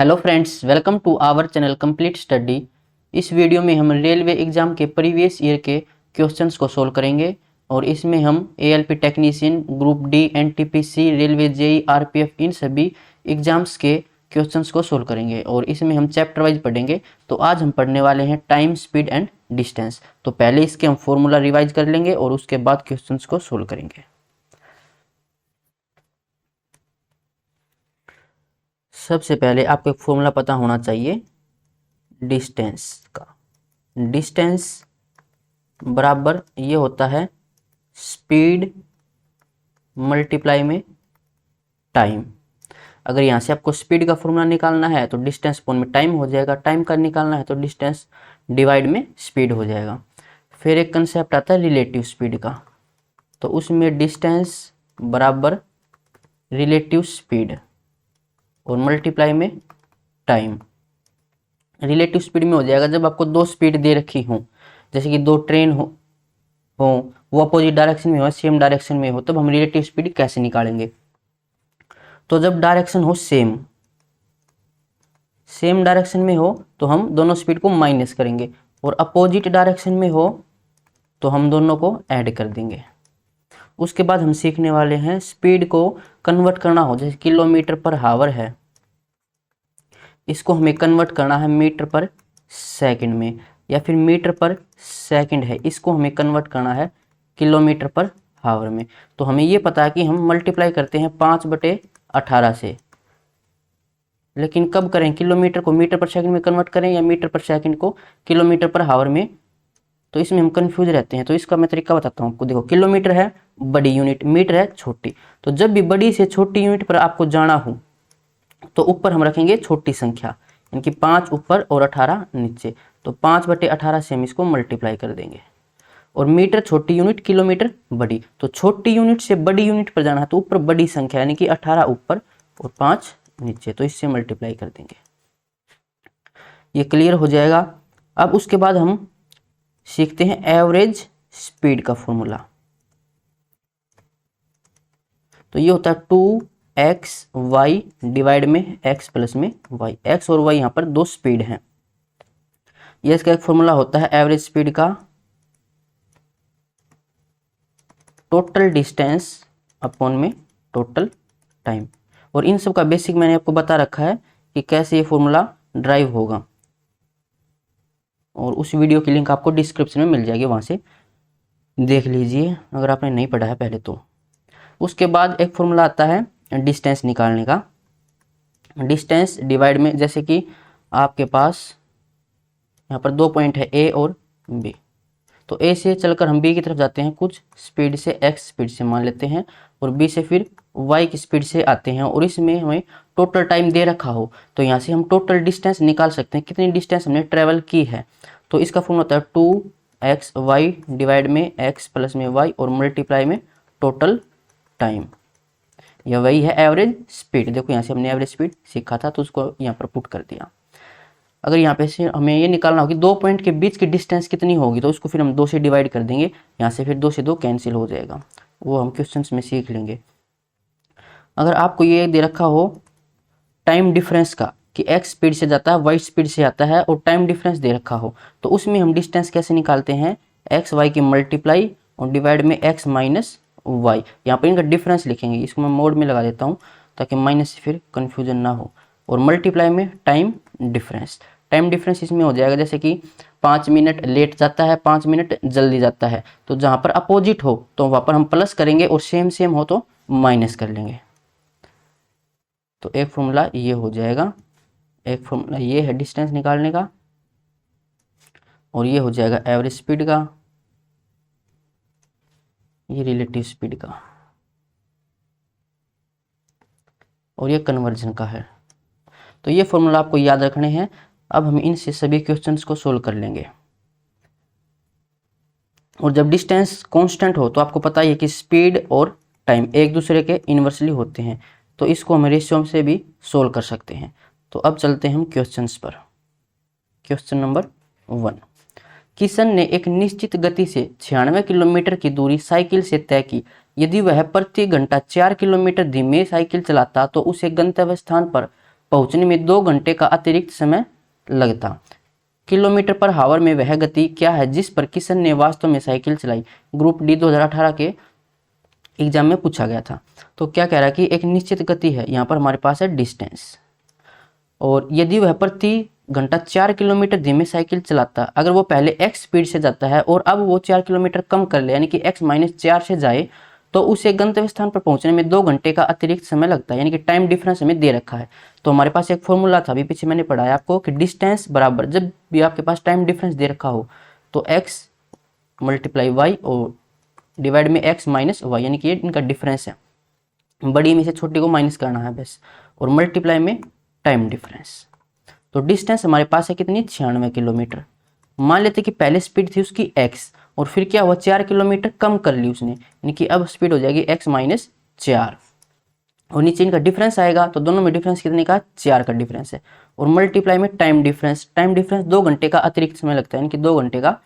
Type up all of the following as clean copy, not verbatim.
Hello friends, welcome to our channel Complete Study. इस video में हम रेलवे एग्जाम के प्रीवियस ईयर के क्वेश्चंस को सोल्व करेंगे और इसमें हम ALP technician, group D, NTPC, railway, JE, RPF इन सभी एग्जाम्स के क्वेश्चंस को सोल्व करेंगे और इसमें हम चैप्टर वाइज पढ़ेंगे। तो आज हम पढ़ने वाले हैं टाइम, स्पीड एंड डिस्टेंस। तो पहले इसके हम फॉर्मूला रिवाइज कर लेंगे और उसके बाद क्वेश्चंस को सोल्व करेंगे। सबसे पहले आपको एक फॉर्मूला पता होना चाहिए डिस्टेंस का। डिस्टेंस बराबर ये होता है स्पीड मल्टीप्लाई में टाइम। अगर यहाँ से आपको स्पीड का फॉर्मूला निकालना है तो डिस्टेंस अपॉन में टाइम हो जाएगा, टाइम का निकालना है तो डिस्टेंस डिवाइड में स्पीड हो जाएगा। फिर एक कंसेप्ट आता है रिलेटिव स्पीड का, तो उसमें डिस्टेंस बराबर रिलेटिव स्पीड और मल्टीप्लाई में टाइम। रिलेटिव स्पीड में हो जाएगा जब आपको दो स्पीड दे रखी हो, जैसे कि दो ट्रेन हो वो अपोजिट डायरेक्शन में हो, सेम डायरेक्शन में हो, तब हम रिलेटिव स्पीड कैसे निकालेंगे। तो जब डायरेक्शन हो सेम डायरेक्शन में हो तो हम दोनों स्पीड को माइनस करेंगे, और अपोजिट डायरेक्शन में हो तो हम दोनों को ऐड कर देंगे। उसके बाद हम सीखने वाले हैं स्पीड को कन्वर्ट करना हो, जैसे किलोमीटर पर हावर है, इसको हमें कन्वर्ट करना है मीटर पर सेकंड में, या फिर मीटर पर सेकंड है, इसको हमें कन्वर्ट करना है किलोमीटर पर हावर में। तो हमें ये पता है कि हम मल्टीप्लाई करते हैं 5/18 से, लेकिन कब करें, किलोमीटर को मीटर पर सेकंड में कन्वर्ट करें या मीटर पर सेकंड को किलोमीटर पर हावर में, तो इसमें हम कंफ्यूज रहते हैं। तो इसका मैं तरीका बताता हूँ आपको। देखो, किलोमीटर है बड़ी यूनिट, मीटर है छोटी, तो जब भी बड़ी से छोटी यूनिट पर आपको जाना हो तो ऊपर हम रखेंगे छोटी संख्या, इनकी 5 ऊपर और 18 नीचे। तो 5/18 से हम इसको मल्टीप्लाई कर देंगे। और मीटर छोटी यूनिट, किलोमीटर बड़ी, तो छोटी यूनिट से बड़ी यूनिट पर जाना है तो ऊपर बड़ी संख्या यानी कि 18 ऊपर और 5 नीचे, तो इससे मल्टीप्लाई कर देंगे। ये क्लियर हो जाएगा। अब उसके बाद हम सीखते हैं एवरेज स्पीड का फॉर्मूला। तो ये होता है 2xy डिवाइड में x प्लस में y। x और y यहाँ पर दो स्पीड हैं। ये इसका एक फॉर्मूला होता है एवरेज स्पीड का, टोटल डिस्टेंस अपॉन में टोटल टाइम। और इन सब का बेसिक मैंने आपको बता रखा है कि कैसे ये फॉर्मूला ड्राइव होगा, और उस वीडियो की लिंक आपको डिस्क्रिप्शन में मिल जाएगी, वहां से देख लीजिए अगर आपने नहीं पढ़ा है पहले तो। उसके बाद एक फॉर्मूला आता है डिस्टेंस निकालने का। डिस्टेंस डिवाइड में, जैसे कि आपके पास यहाँ पर 2 पॉइंट है ए और बी, तो ए से चलकर हम बी की तरफ जाते हैं कुछ स्पीड से, एक्स स्पीड से मान लेते हैं, और बी से फिर वाई की स्पीड से आते हैं, और इसमें हमें टोटल टाइम दे रखा हो तो यहाँ से हम टोटल डिस्टेंस निकाल सकते हैं, कितनी डिस्टेंस हमने ट्रेवल की है। तो इसका फॉर्मूला होता है 2xy डिवाइड में x प्लस में y और मल्टीप्लाई में टोटल टाइम। यह वही है एवरेज स्पीड। देखो यहाँ से हमने एवरेज स्पीड सीखा था तो उसको यहाँ पर पुट कर दिया। अगर यहाँ पे से हमें ये निकालना होगी 2 पॉइंट के बीच की डिस्टेंस कितनी होगी, तो उसको फिर हम 2 से डिवाइड कर देंगे, यहाँ से फिर 2 से 2 कैंसिल हो जाएगा, वो हम क्वेश्चंस में सीख लेंगे। अगर आपको ये दे रखा हो टाइम डिफरेंस का कि x स्पीड से जाता है, y स्पीड से आता है, और टाइम डिफरेंस दे रखा हो, तो उसमें हम डिस्टेंस कैसे निकालते हैं, x y की मल्टीप्लाई और डिवाइड में x माइनस y। यहाँ पर इनका डिफरेंस लिखेंगे, इसको मैं मोड में लगा देता हूँ ताकि माइनस से फिर कन्फ्यूजन ना हो, और मल्टीप्लाई में टाइम डिफरेंस। टाइम डिफरेंस इसमें हो जाएगा जैसे कि 5 मिनट लेट जाता है, 5 मिनट जल्दी जाता है, तो जहाँ पर अपोजिट हो तो वहाँ पर हम प्लस करेंगे, और सेम सेम हो तो माइनस कर लेंगे। तो एक फॉर्मूला ये हो जाएगा, एक फॉर्मूला ये है डिस्टेंस निकालने का, और ये हो जाएगा एवरेज स्पीड का, ये रिलेटिव स्पीड का, और ये कन्वर्जन का है। तो ये फॉर्मूला आपको याद रखने हैं। अब हम इनसे सभी क्वेश्चंस को सोल्व कर लेंगे। और जब डिस्टेंस कांस्टेंट हो तो आपको पता है कि स्पीड और टाइम एक दूसरे के इन्वर्सली होते हैं, तो इसको हम रेशियो से भी सोल्व कर सकते हैं। तो अब चलते हैं हम क्वेश्चंस पर। क्वेश्चन नंबर 1, किशन ने एक निश्चित गति से 96 किलोमीटर की दूरी साइकिल से तय की। यदि वह प्रति घंटा 4 किलोमीटर धीमे साइकिल चलाता तो उसे गंतव्य स्थान पर पहुंचने में 2 घंटे का अतिरिक्त समय लगता। किलोमीटर पर हावर में वह गति क्या है जिस पर किशन ने वास्तव में साइकिल चलाई। ग्रुप डी 2018 के एग्जाम में पूछा गया था। तो क्या कह रहा है कि एक निश्चित गति है, यहाँ पर हमारे पास है डिस्टेंस, और यदि वह प्रति घंटा 4 किलोमीटर धीमे साइकिल चलाता, अगर वो पहले x स्पीड से जाता है और अब वो 4 किलोमीटर कम कर ले यानी कि x-4 से जाए, तो उसे गंतव्य स्थान पर पहुंचने में 2 घंटे का अतिरिक्त समय लगता है, यानी कि टाइम डिफरेंस हमें दे रखा है। तो हमारे पास एक फॉर्मूला था, अभी पीछे मैंने पढ़ाया आपको कि डिस्टेंस बराबर, जब भी आपके पास टाइम डिफरेंस दे रखा हो तो x मल्टीप्लाई y और डिवाइड में x माइनस वाई, यानी कि ये इनका डिफरेंस है, बड़ी में से छोटी को माइनस करना है बस, और मल्टीप्लाई में टाइम डिफरेंस। तो डिस्टेंस हमारे पास है कितनी, 96 किलोमीटर। मान लेते कि पहले स्पीड थी उसकी x, और फिर क्या हुआ 4 किलोमीटर कम कर ली उसने, यानी कि अब स्पीड हो जाएगी x-4, और नीचे इनका डिफरेंस आएगा, तो दोनों में डिफरेंस कितने का, 4 का डिफरेंस है, और मल्टीप्लाई में टाइम डिफरेंस। टाइम डिफरेंस 2 घंटे का अतिरिक्त समय लगता है, यानी कि 2 घंटे का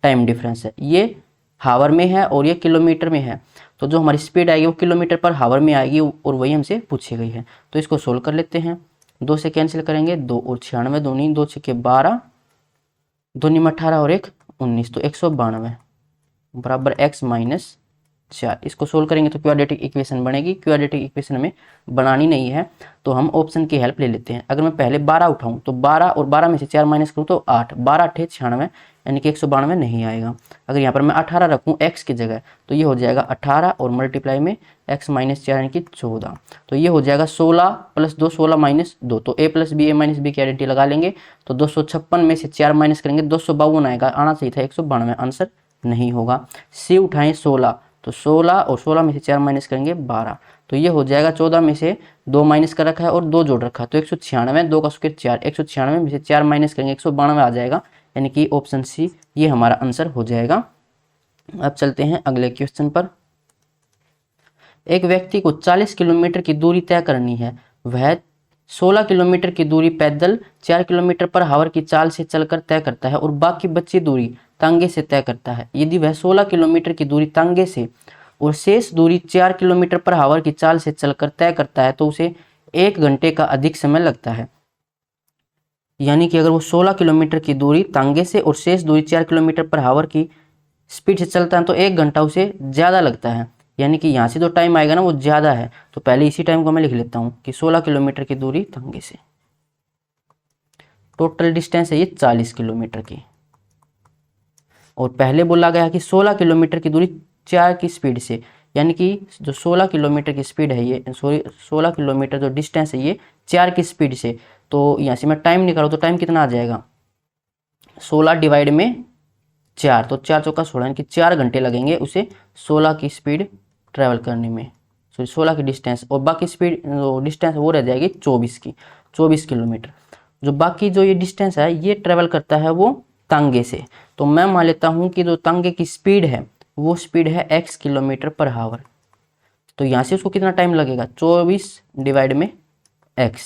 टाइम डिफरेंस है। ये हावर में है और ये किलोमीटर में है, तो जो हमारी स्पीड आएगी वो किलोमीटर पर हावर में आएगी, और वही हमसे पूछी गई है। तो इसको सोल्व कर लेते हैं। 2 से कैंसिल करेंगे, 2 और 96, 2 नहीं 2 6 12, 2 में 18 और 1 19, तो 192 बराबर x-4। इसको सोल्व करेंगे तो क्वाड्रेटिक इक्वेशन बनेगी। क्वाड्रेटिक इक्वेशन हमें बनानी नहीं है, तो हम ऑप्शन की हेल्प ले लेते हैं। अगर मैं पहले 12 उठाऊं तो 12 और 12 में से 4 माइनस करूं तो 8, 12 8 96, यानी कि 192 नहीं आएगा। अगर यहाँ पर मैं 18 रखूं x की जगह तो ये हो जाएगा 18 और मल्टीप्लाई में x-4 यानी कि 14, तो ये हो जाएगा 16 प्लस 2 16 माइनस 2, तो a plus B, a minus B की आइडेंटिटी लगा लेंगे, तो 256 में से 4 माइनस करेंगे 252 आएगा, आना चाहिए था 192, आंसर नहीं होगा। c उठाएं 16, तो 16 और 16 में से 4 माइनस करेंगे 12, तो ये हो जाएगा 14 में से 2 माइनस कर रखा है और 2 जोड़ रखा है, तो 196, 2 का स्क्वायर 4, 196 में से 4 माइनस करेंगे 192 आ जाएगा, यानी कि ऑप्शन सी ये हमारा आंसर हो जाएगा। अब चलते हैं अगले क्वेश्चन पर। एक व्यक्ति को 40 किलोमीटर की दूरी तय करनी है, वह 16 किलोमीटर की दूरी पैदल 4 किलोमीटर पर हावर की चाल से चलकर तय करता है और बाकी बची दूरी तांगे से तय करता है। यदि वह 16 किलोमीटर की दूरी तांगे से और शेष दूरी 4 किलोमीटर पर हावर की चाल से चलकर तय करता है तो उसे 1 घंटे का अधिक समय लगता है। यानी कि अगर वो 16 किलोमीटर की दूरी तांगे से और शेष दूरी 4 किलोमीटर पर हावर की स्पीड से चलता है तो 1 घंटा उसे ज़्यादा लगता है, यानी कि यहाँ से जो टाइम आएगा ना वो ज़्यादा है। तो पहले इसी टाइम को मैं लिख लेता हूँ कि 16 किलोमीटर की दूरी तांगे से, टोटल डिस्टेंस है ये 40 किलोमीटर की, और पहले बोला गया कि 16 किलोमीटर की दूरी 4 की स्पीड से, यानी कि जो 16 किलोमीटर की स्पीड है ये, सॉरी 16 किलोमीटर जो डिस्टेंस है ये 4 की स्पीड से, तो यहाँ से मैं टाइम निकालूँ तो टाइम कितना आ जाएगा, 16 डिवाइड में 4, तो 4 चौका 16, यानी कि 4 घंटे लगेंगे उसे 16 की स्पीड ट्रैवल करने में, सॉरी 16 की डिस्टेंस, और बाकी स्पीड डिस्टेंस वो रह जाएगी 24 किलोमीटर। जो बाकी जो ये डिस्टेंस है ये ट्रैवल करता है वो तांगे से, तो मैं मान लेता हूँ कि जो तांगे की स्पीड है वो स्पीड है x किलोमीटर पर हावर, तो यहाँ से उसको कितना टाइम लगेगा, 24 डिवाइड में x,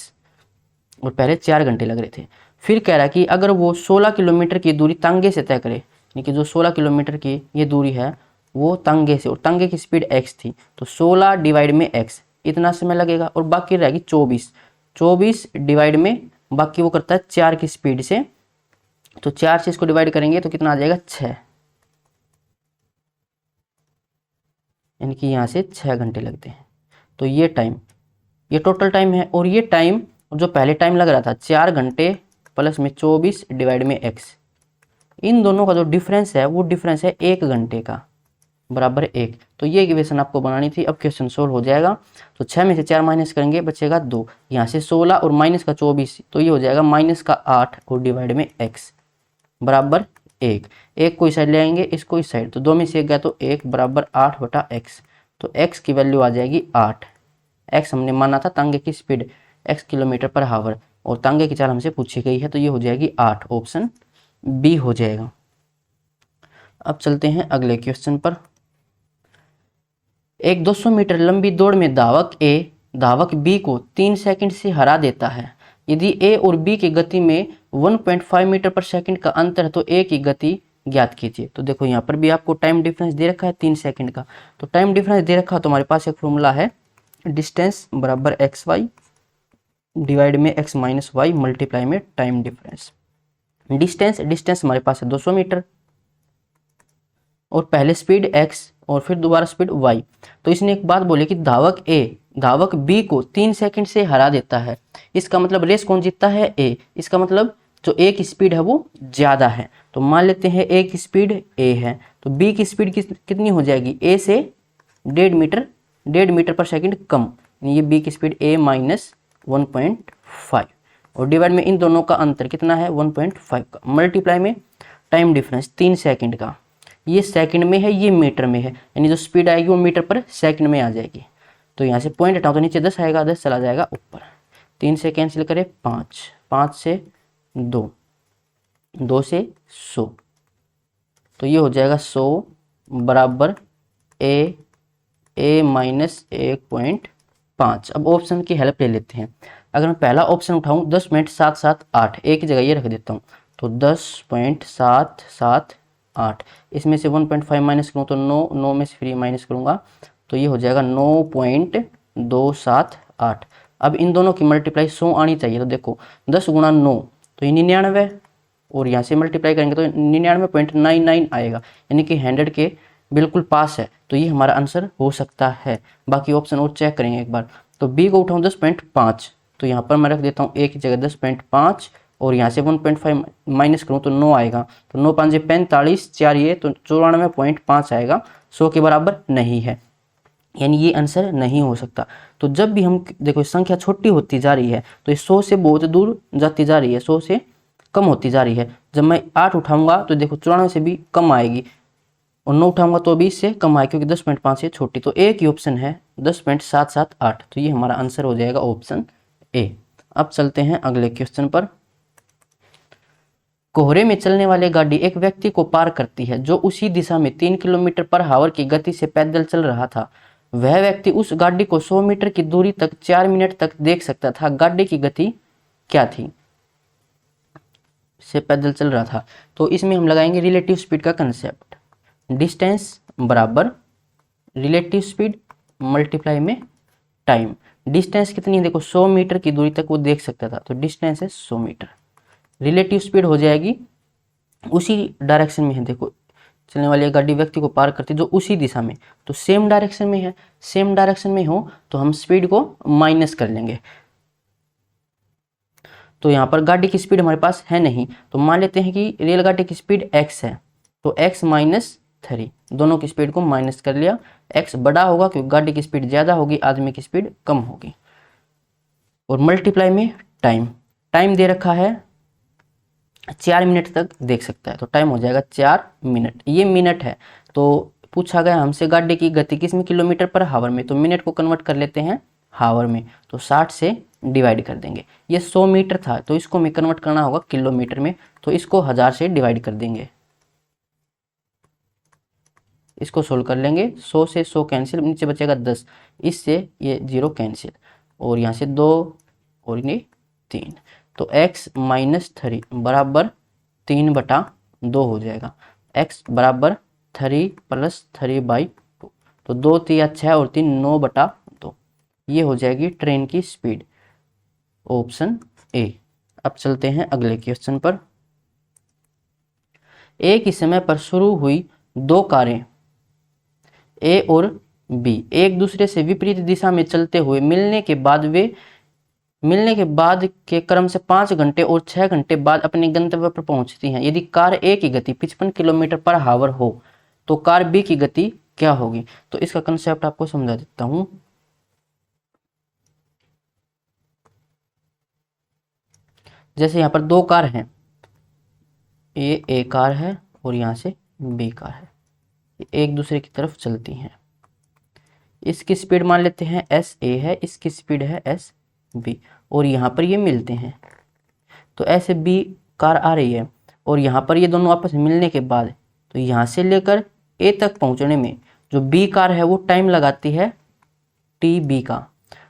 और पहले 4 घंटे लग रहे थे। फिर कह रहा है कि अगर वो 16 किलोमीटर की दूरी तांगे से तय करे, यानी कि जो 16 किलोमीटर की ये दूरी है वो तांगे से, और तांगे की स्पीड x थी, तो 16 डिवाइड में x इतना समय लगेगा, और बाकी रहेगी 24 डिवाइड में बाकी वो करता है 4 की स्पीड से, तो 4 से इसको डिवाइड करेंगे तो कितना आ जाएगा 6, यानी कि यहाँ से 6 घंटे लगते हैं। तो ये टाइम, ये टोटल टाइम है, और ये टाइम जो पहले टाइम लग रहा था 4 घंटे प्लस में 24 डिवाइड में x, इन दोनों का जो डिफरेंस है वो डिफरेंस है 1 घंटे का बराबर 1। तो ये इक्वेशन आपको बनानी थी। अब क्वेश्चन सोल्व हो जाएगा, तो 6 में से 4 माइनस करेंगे बचेगा 2, यहाँ से 16 और माइनस का 24, तो ये हो जाएगा माइनस का 8 और डिवाइड में x बराबर 1। एक को इस साइड ले आएंगे, इसको इस साइड, तो 2 में से 1 गया तो 1 बराबर 8 बटा x, तो x की वैल्यू आ जाएगी 8। x हमने माना था तांगे की स्पीड x किलोमीटर पर हावर, और तांगे की चाल हमसे पूछी गई है, तो ये हो जाएगी 8, ऑप्शन बी हो जाएगा। अब चलते हैं अगले क्वेश्चन पर। एक 200 मीटर लंबी दौड़ में धावक ए धावक बी को 3 सेकंड से हरा देता है। यदि ए और बी की गति में 1.5 मीटर पर सेकंड का अंतर है तो ए की गति ज्ञात कीजिए। तो देखो यहाँ पर भी आपको टाइम डिफरेंस दे रखा है 3 सेकंड का, तो टाइम डिफरेंस दे रखा है तो हमारे पास एक फॉर्मूला है डिस्टेंस बराबर एक्स वाई डिवाइड में x माइनस वाई मल्टीप्लाई में टाइम डिफरेंस। डिस्टेंस हमारे पास है 200 मीटर और पहले स्पीड x और फिर दोबारा स्पीड y। तो इसने एक बात बोली कि धावक b को 3 सेकंड से हरा देता है। इसका मतलब रेस कौन जीतता है? a। इसका मतलब जो a की स्पीड है वो ज़्यादा है। तो मान लेते हैं a की स्पीड a है तो b की स्पीड कितनी हो जाएगी? a से 1.5 मीटर पर सेकंड कम, ये b की स्पीड a माइनस 1.5 और डिवाइड में इन दोनों का अंतर कितना है? 1.5 का, मल्टीप्लाई में टाइम डिफरेंस 3 सेकंड का। ये सेकंड में है, ये मीटर में है, यानी जो स्पीड आएगी वो मीटर पर सेकंड में आ जाएगी। तो यहाँ से पॉइंट हटाओ तो नीचे 10 आएगा, 10 चला जाएगा ऊपर। 3 से कैंसिल करें 5, 5 से 2, 2 से 100, तो ये हो जाएगा 100 बराबर a माइनस 1.5। अब ऑप्शन की हेल्प ले लेते हैं। अगर मैं पहला ऑप्शन उठाऊँ 10.778, a की जगह ये रख देता हूँ, तो 10.778, इसमें से 1.5 माइनस करूँ तो 9 में से 3 माइनस करूँगा तो ये हो जाएगा 9.278। अब इन दोनों की मल्टीप्लाई 100 आनी चाहिए। तो देखो 10 गुणा 9 तो ये 99 और यहाँ से मल्टीप्लाई करेंगे तो 99.99 आएगा, यानी कि 100 के बिल्कुल पास है। तो ये हमारा आंसर हो सकता है। बाकी ऑप्शन और चेक करेंगे एक बार। तो बी को उठाऊँ 10.5 तो यहाँ पर मैं रख देता हूँ एक जगह 10.5 और यहाँ से 1.5 माइनस करूँ तो 9 आएगा, तो 9 5 45, 4 ये तो 94.5 आएगा, 100 के बराबर नहीं है, यानी ये आंसर नहीं हो सकता। तो जब भी हम देखो संख्या छोटी होती जा रही है तो ये 100 से बहुत दूर जाती जा रही है, 100 से कम होती जा रही है। जब मैं 8 उठाऊंगा तो देखो 94 से भी कम आएगी और 9 उठाऊंगा तो भी इससे कम आएगी क्योंकि 10.5 से छोटी। तो एक ही ऑप्शन है 10.778, तो ये हमारा आंसर हो जाएगा ऑप्शन ए। अब चलते हैं अगले क्वेश्चन पर। कोहरे में चलने वाली गाड़ी एक व्यक्ति को पार करती है जो उसी दिशा में 3 किलोमीटर पर आवर की गति से पैदल चल रहा था। वह व्यक्ति उस गाड़ी को 100 मीटर की दूरी तक 4 मिनट तक देख सकता था। गाड़ी की गति क्या थी? से पैदल चल रहा था। तो इसमें हम लगाएंगे रिलेटिव स्पीड का कंसेप्ट। डिस्टेंस बराबर रिलेटिव स्पीड मल्टीप्लाई में टाइम। डिस्टेंस कितनी है? देखो 100 मीटर की दूरी तक वो देख सकता था, तो डिस्टेंस है 100 मीटर। रिलेटिव स्पीड हो जाएगी उसी डायरेक्शन में है, देखो चलने वाली गाड़ी व्यक्ति को पार करती है जो उसी दिशा में, तो सेम डायरेक्शन में है। सेम डायरेक्शन में हो तो हम स्पीड को माइनस कर लेंगे। तो यहाँ पर गाड़ी की स्पीड हमारे पास है नहीं, तो मान लेते हैं कि रेलगाड़ी की स्पीड x है, तो x माइनस 3, दोनों की स्पीड को माइनस कर लिया। x बड़ा होगा क्योंकि गाड़ी की स्पीड ज़्यादा होगी, आदमी की स्पीड कम होगी। और मल्टीप्लाई में टाइम दे रखा है 4 मिनट तक देख सकता है, तो टाइम हो जाएगा 4 मिनट। ये मिनट है, तो पूछा गया हमसे गाड़ी की गति किसमें? किलोमीटर पर हावर में, तो मिनट को कन्वर्ट कर लेते हैं हावर में, तो 60 से डिवाइड कर देंगे। ये 100 मीटर था तो इसको हमें कन्वर्ट करना होगा किलोमीटर में, तो इसको 1000 से डिवाइड कर देंगे। इसको सोल्व कर लेंगे, 100 से 100 कैंसिल, नीचे बचेगा 10, इससे ये 0 कैंसिल और यहाँ से 2 और ये 3, तो x माइनस 3 बराबर 3/2 हो जाएगा। x बराबर 3 प्लस 3/2, तो 2 3 6 और 3 9/2, ये हो जाएगी ट्रेन की स्पीड, ऑप्शन ए। अब चलते हैं अगले क्वेश्चन पर। एक ही समय पर शुरू हुई दो कारें ए और बी एक दूसरे से विपरीत दिशा में चलते हुए मिलने के बाद के क्रम से 5 घंटे और 6 घंटे बाद अपने गंतव्य पर पहुंचती हैं। यदि कार ए की गति 55 किलोमीटर पर हावर हो तो कार बी की गति क्या होगी? तो इसका कंसेप्ट आपको समझा देता हूं। जैसे यहाँ पर दो कार हैं, ये ए कार है और यहाँ से बी कार है, एक दूसरे की तरफ चलती हैं। इसकी स्पीड मान लेते हैं एस ए है, इसकी स्पीड है एस बी, और यहाँ पर ये मिलते हैं। तो ऐसे बी कार आ रही है और यहाँ पर ये दोनों आपस में मिलने के बाद तो यहाँ से लेकर ए तक पहुँचने में जो बी कार है वो टाइम लगाती है टी बी का,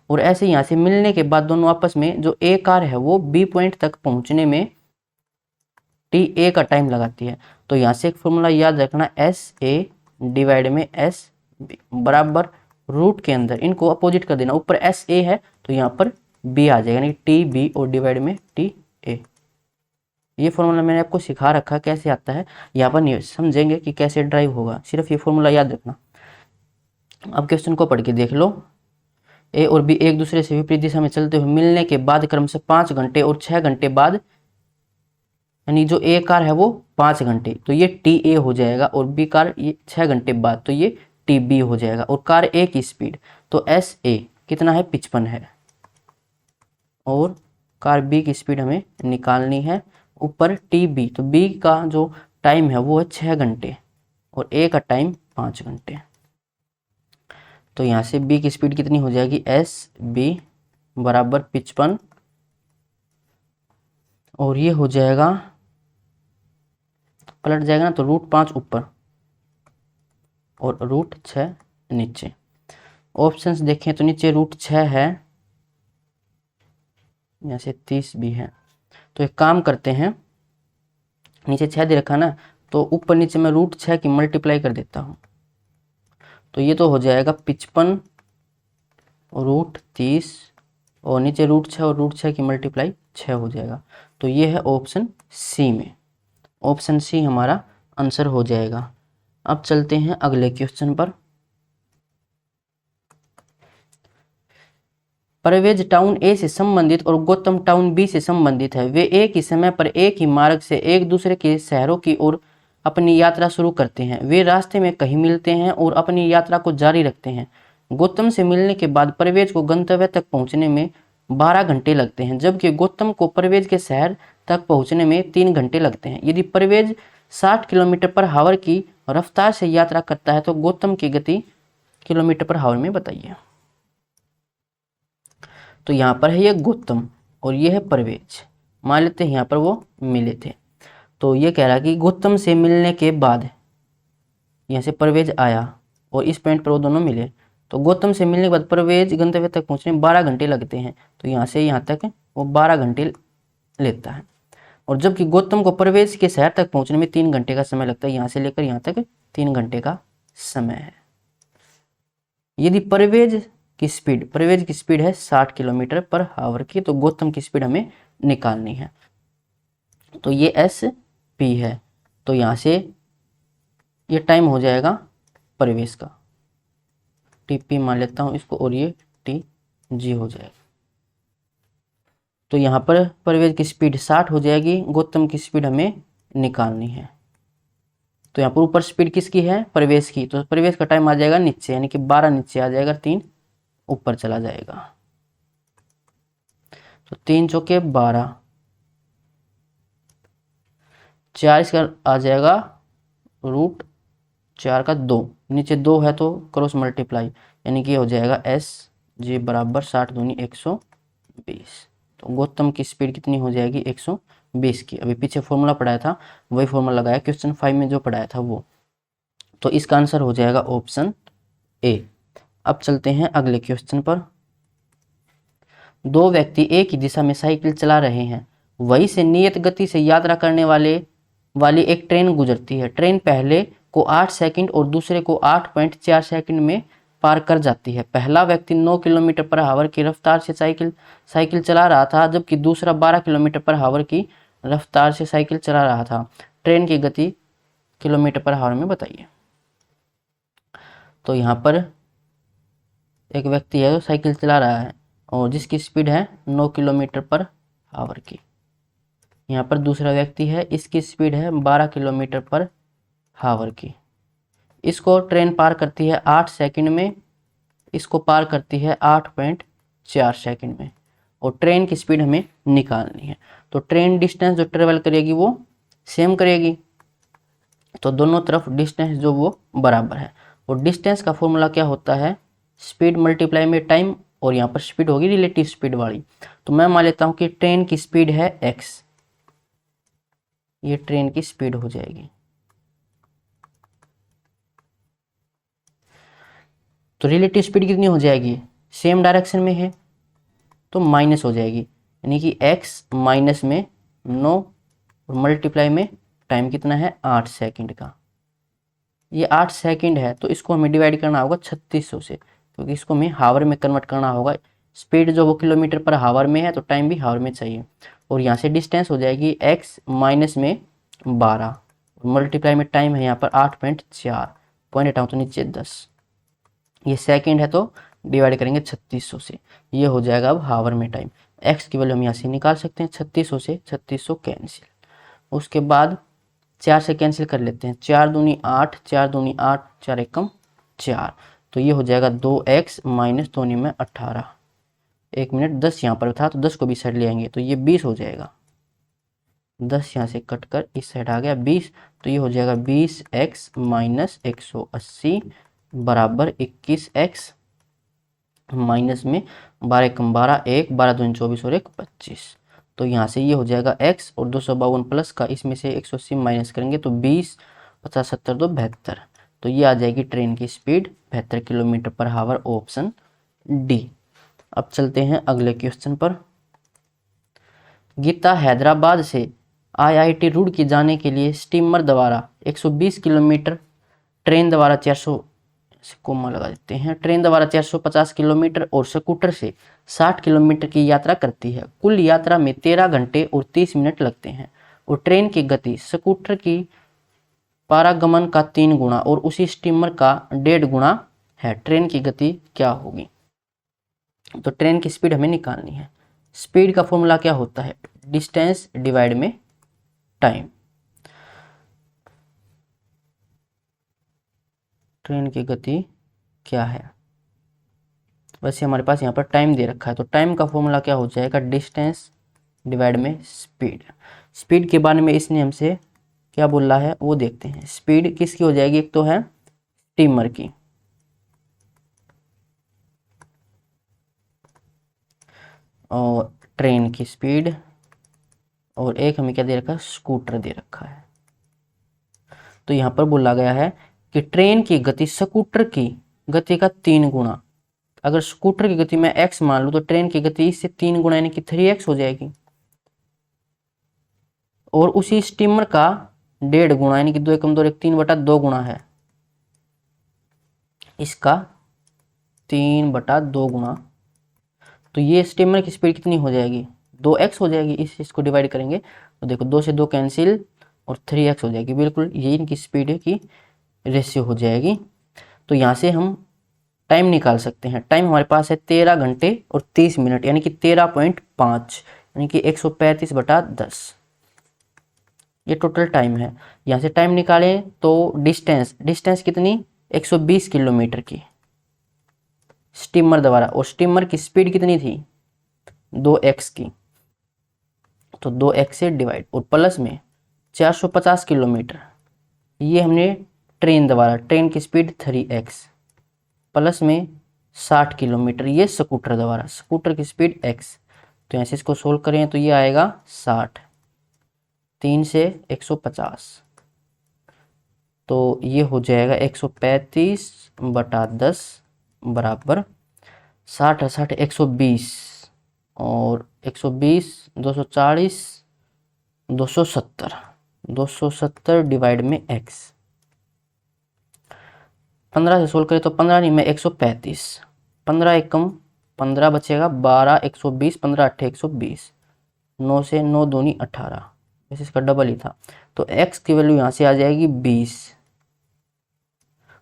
और ऐसे यहाँ से मिलने के बाद दोनों आपस में जो ए कार है वो बी पॉइंट तक पहुँचने में टी ए का टाइम लगाती है। तो यहाँ से एक फॉर्मूला याद रखना, एस ए डिवाइड में एस बी बराबर रूट के अंदर इनको अपोजिट कर देना, ऊपर एस ए है तो यहाँ पर बी आ जाएगा, यानी टी बी और डिवाइड में टी ए। ये फॉर्मूला मैंने आपको सिखा रखा कैसे आता है, यहाँ पर नहीं समझेंगे कि कैसे ड्राइव होगा, सिर्फ ये फॉर्मूला याद रखना। अब क्वेश्चन को पढ़ के देख लो। ए और बी एक दूसरे से विपरीत दिशा में चलते हुए मिलने के बाद क्रमशः 5 घंटे और 6 घंटे बाद, यानी जो ए कार है वो 5 घंटे, तो ये टी ए हो जाएगा, और बी कार ये 6 घंटे बाद, तो ये टी बी हो जाएगा। और कार ए की स्पीड तो एस ए कितना है, 55 है, और कार बी की स्पीड हमें निकालनी है। ऊपर टी बी, तो बी का जो टाइम है वो है 6 घंटे और ए का टाइम 5 घंटे। तो यहाँ से बी की स्पीड कितनी हो जाएगी, एस बी बराबर 55, और ये हो जाएगा, पलट जाएगा ना, तो √5 ऊपर और √6 नीचे। ऑप्शंस देखें तो नीचे √6 है, यहाँ से 30 भी है। तो एक काम करते हैं, नीचे 6 दे रखा ना, तो ऊपर नीचे मैं √6 की मल्टीप्लाई कर देता हूँ, तो ये तो हो जाएगा 55 √30, और नीचे √6 और √6 की मल्टीप्लाई 6 हो जाएगा। तो ये है ऑप्शन सी में, ऑप्शन सी हमारा आंसर हो जाएगा। अब चलते हैं अगले क्वेश्चन पर। परवेज टाउन ए से संबंधित और गौतम टाउन बी से संबंधित है। वे एक ही समय पर एक ही मार्ग से एक दूसरे के शहरों की ओर अपनी यात्रा शुरू करते हैं। वे रास्ते में कहीं मिलते हैं और अपनी यात्रा को जारी रखते हैं। गौतम से मिलने के बाद परवेज को गंतव्य तक पहुंचने में 12 घंटे लगते हैं, जबकि गौतम को परवेज के शहर तक पहुंचने में 3 घंटे लगते हैं। यदि परवेज 60 किलोमीटर/आवर की रफ्तार से यात्रा करता है तो गौतम की गति किलोमीटर/आवर में बताइए। तो यहाँ पर है ये गौतम और ये है परवेज, मान लेते हैं यहाँ पर वो मिले थे। तो ये कह रहा है कि गौतम से मिलने के बाद यहाँ से परवेज आया और इस पॉइंट पर वो दोनों मिले, तो गौतम से मिलने के बाद परवेज गंतव्य तक पहुँचने में 12 घंटे लगते हैं। तो यहाँ से यहाँ तक वो 12 घंटे लेता है, और जबकि गौतम को परवेज के शहर तक पहुँचने में 3 घंटे का समय लगता है। यहाँ से लेकर यहाँ तक 3 घंटे का समय है। यदि परवेज की स्पीड है 60 किलोमीटर/आवर की, तो गौतम की स्पीड हमें निकालनी है। तो ये एस पी है, तो यहाँ से ये टाइम हो जाएगा परवेज का, टी पी मान लेता हूँ इसको, और ये टी जी हो जाएगा। तो यहाँ पर परवेज की स्पीड 60 हो जाएगी, गौतम की स्पीड हमें निकालनी है। तो यहाँ पर ऊपर स्पीड किसकी है, परवेज की, तो परवेज का टाइम आ जाएगा नीचे, यानी कि 12 नीचे आ जाएगा, 3 ऊपर चला जाएगा। तो 3 चौके 12, 4 इसका आ जाएगा √4 का 2, नीचे 2 है तो क्रॉस मल्टीप्लाई, यानी कि हो जाएगा एस जी बराबर 60 दूनी 120। तो गौतम की स्पीड कितनी हो जाएगी, 120 की। अभी पीछे फॉर्मूला पढ़ाया था वही फॉर्मूला लगाया क्वेश्चन 5 में जो पढ़ाया था वो। तो इसका आंसर हो जाएगा ऑप्शन ए। अब चलते हैं अगले क्वेश्चन पर। 2 व्यक्ति एक ही दिशा में साइकिल चला रहे हैं, वहीं से नियत गति से यात्रा करने वाली एक ट्रेन गुजरती है। ट्रेन पहले को 8 सेकंड और दूसरे को 8.4 सेकंड में पार कर जाती है। पहला व्यक्ति 9 किलोमीटर/आवर की रफ्तार से साइकिल चला रहा था, जबकि दूसरा 12 किलोमीटर/आवर की रफ्तार से साइकिल चला रहा था। ट्रेन की गति किलोमीटर/आवर में बताइए। तो यहाँ पर एक व्यक्ति है जो साइकिल चला रहा है और जिसकी स्पीड है 9 किलोमीटर/आवर की। यहाँ पर दूसरा व्यक्ति है, इसकी स्पीड है 12 किलोमीटर/आवर की। इसको ट्रेन पार करती है 8 सेकंड में, इसको पार करती है 8.4 सेकंड में, और ट्रेन की स्पीड हमें निकालनी है। तो ट्रेन डिस्टेंस जो ट्रेवल करेगी वो सेम करेगी, तो दोनों तरफ डिस्टेंस जो वो बराबर है। और डिस्टेंस का फॉर्मूला क्या होता है, स्पीड मल्टीप्लाई में टाइम, और यहाँ पर स्पीड होगी रिलेटिव स्पीड वाली। तो मैं मान लेता हूँ कि ट्रेन की स्पीड है x, ये ट्रेन की स्पीड हो जाएगी। तो रिलेटिव स्पीड कितनी हो जाएगी, सेम डायरेक्शन में है तो माइनस हो जाएगी, यानी कि x माइनस में 9 और मल्टीप्लाई में टाइम कितना है 8 सेकंड का। ये 8 सेकंड है तो इसको हमें डिवाइड करना होगा 3600 से, क्योंकि इसको हमें हावर में कन्वर्ट करना होगा, स्पीड जो वो किलोमीटर पर हावर में है तो टाइम भी हावर में चाहिए। और यहाँ से डिस्टेंस हो जाएगी x माइनस में 12, मल्टीप्लाई में टाइम है यहाँ पर 8.4, पॉइंट हटाऊँ तो नीचे 10, ये सेकंड है तो डिवाइड करेंगे 3600 से, ये हो जाएगा अब हावर में टाइम। x की वैल्यू हम यहाँ से निकाल सकते हैं, 3600 से 3600 कैंसिल, उसके बाद 4 से कैंसिल कर लेते हैं, 4 दूनी 8, 4 दूनी 8, 4 एकम 4, तो ये हो जाएगा 2x माइनस 2 में 18, 1 मिनट 10 यहाँ पर था तो 10 को भी साइड ले आएंगे तो ये 20 हो जाएगा, 10 यहाँ से कट कर इस साइड आ गया 20, तो ये हो जाएगा 20x माइनस 180 बराबर 21x माइनस में 12 कम 12, 1 12 दूनी 24 और 1 25, तो यहाँ से ये हो जाएगा x और 252 प्लस का इसमें से 180 माइनस करेंगे तो 20 50 70 2 72, तो ये आ जाएगी ट्रेन की स्पीड 72 किलोमीटर पर हावर, ऑप्शन डी। अब चलते हैं अगले क्वेश्चन पर। गीता हैदराबाद से IIT रुड़की जाने के लिए स्टीमर द्वारा 120 किलोमीटर, ट्रेन द्वारा 400 कोमा लगा देते हैं, ट्रेन द्वारा 450 किलोमीटर और स्कूटर से 60 किलोमीटर की यात्रा करती है। कुल यात्रा में 13 घंटे और 30 मिनट लगते हैं और ट्रेन की गति स्कूटर की पारागमन का 3 गुना और उसी स्टीमर का 1.5 गुना है। ट्रेन की गति क्या होगी? तो ट्रेन की स्पीड हमें निकालनी है। स्पीड का फॉर्मूला क्या होता है? डिस्टेंस डिवाइड में टाइम। ट्रेन की गति क्या है? वैसे हमारे पास यहाँ पर टाइम दे रखा है तो टाइम का फॉर्मूला क्या हो जाएगा? डिस्टेंस डिवाइड में स्पीड। स्पीड के बारे में इसने हमसे क्या बोला है वो देखते हैं। स्पीड किसकी हो जाएगी? एक तो है स्टीमर की और ट्रेन की स्पीड, और एक हमें क्या दे रखा है? स्कूटर दे रखा है। तो यहाँ पर बोला गया है कि ट्रेन की गति स्कूटर की गति का 3 गुना। अगर स्कूटर की गति मैं x मान लूं तो ट्रेन की गति इससे 3 गुना यानी कि 3x हो जाएगी, और उसी स्टीमर का 1.5 गुना यानी कि 2 एकम 2 3/2 गुना है, इसका 3/2 गुना। तो ये स्टीमर की स्पीड कितनी हो जाएगी? 2x हो जाएगी। इसको डिवाइड करेंगे तो देखो 2 से 2 कैंसिल और 3x हो जाएगी। बिल्कुल ये इनकी स्पीड की रेशियो हो जाएगी। तो यहाँ से हम टाइम निकाल सकते हैं। टाइम हमारे पास है 13 घंटे और 30 मिनट यानी कि 13.5 यानी कि 135/10, ये टोटल टाइम है। यहाँ से टाइम निकालें तो डिस्टेंस कितनी? 120 किलोमीटर की स्टीमर द्वारा, और स्टीमर की स्पीड कितनी थी? 2x की, तो 2x से डिवाइड और प्लस में 450 किलोमीटर, ये हमने ट्रेन द्वारा, ट्रेन की स्पीड 3x प्लस में 60 किलोमीटर ये स्कूटर द्वारा, स्कूटर की स्पीड x। तो यहाँ से इसको सोल्व करें तो ये आएगा 60, 3 से 150, तो ये हो जाएगा 135/10 बराबर 60 60 120 और 120 240 270 डिवाइड में x। 15 से सोल्व करें तो 15 नहीं में 135, 15 एकम 15 बचेगा, 12 120 15 8 120, 9 से 9 दूनी 18, वैसे इसका डबल ही था। तो x की वैल्यू यहाँ से आ जाएगी 20।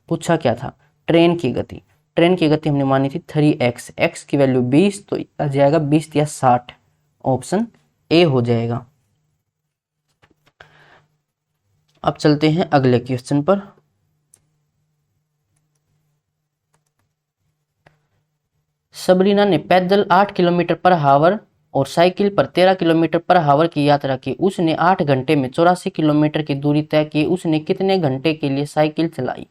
पूछा क्या था? ट्रेन की गति। ट्रेन की गति हमने मानी थी 3x, x की वैल्यू 20, तो आ जाएगा 20 या 60, ऑप्शन ए हो जाएगा। अब चलते हैं अगले क्वेश्चन पर। सबरीना ने पैदल 8 किलोमीटर पर हावर और साइकिल पर 13 किलोमीटर पर हावर की यात्रा की। उसने 8 घंटे में 84 किलोमीटर की दूरी तय की। उसने कितने घंटे के लिए साइकिल चलाई?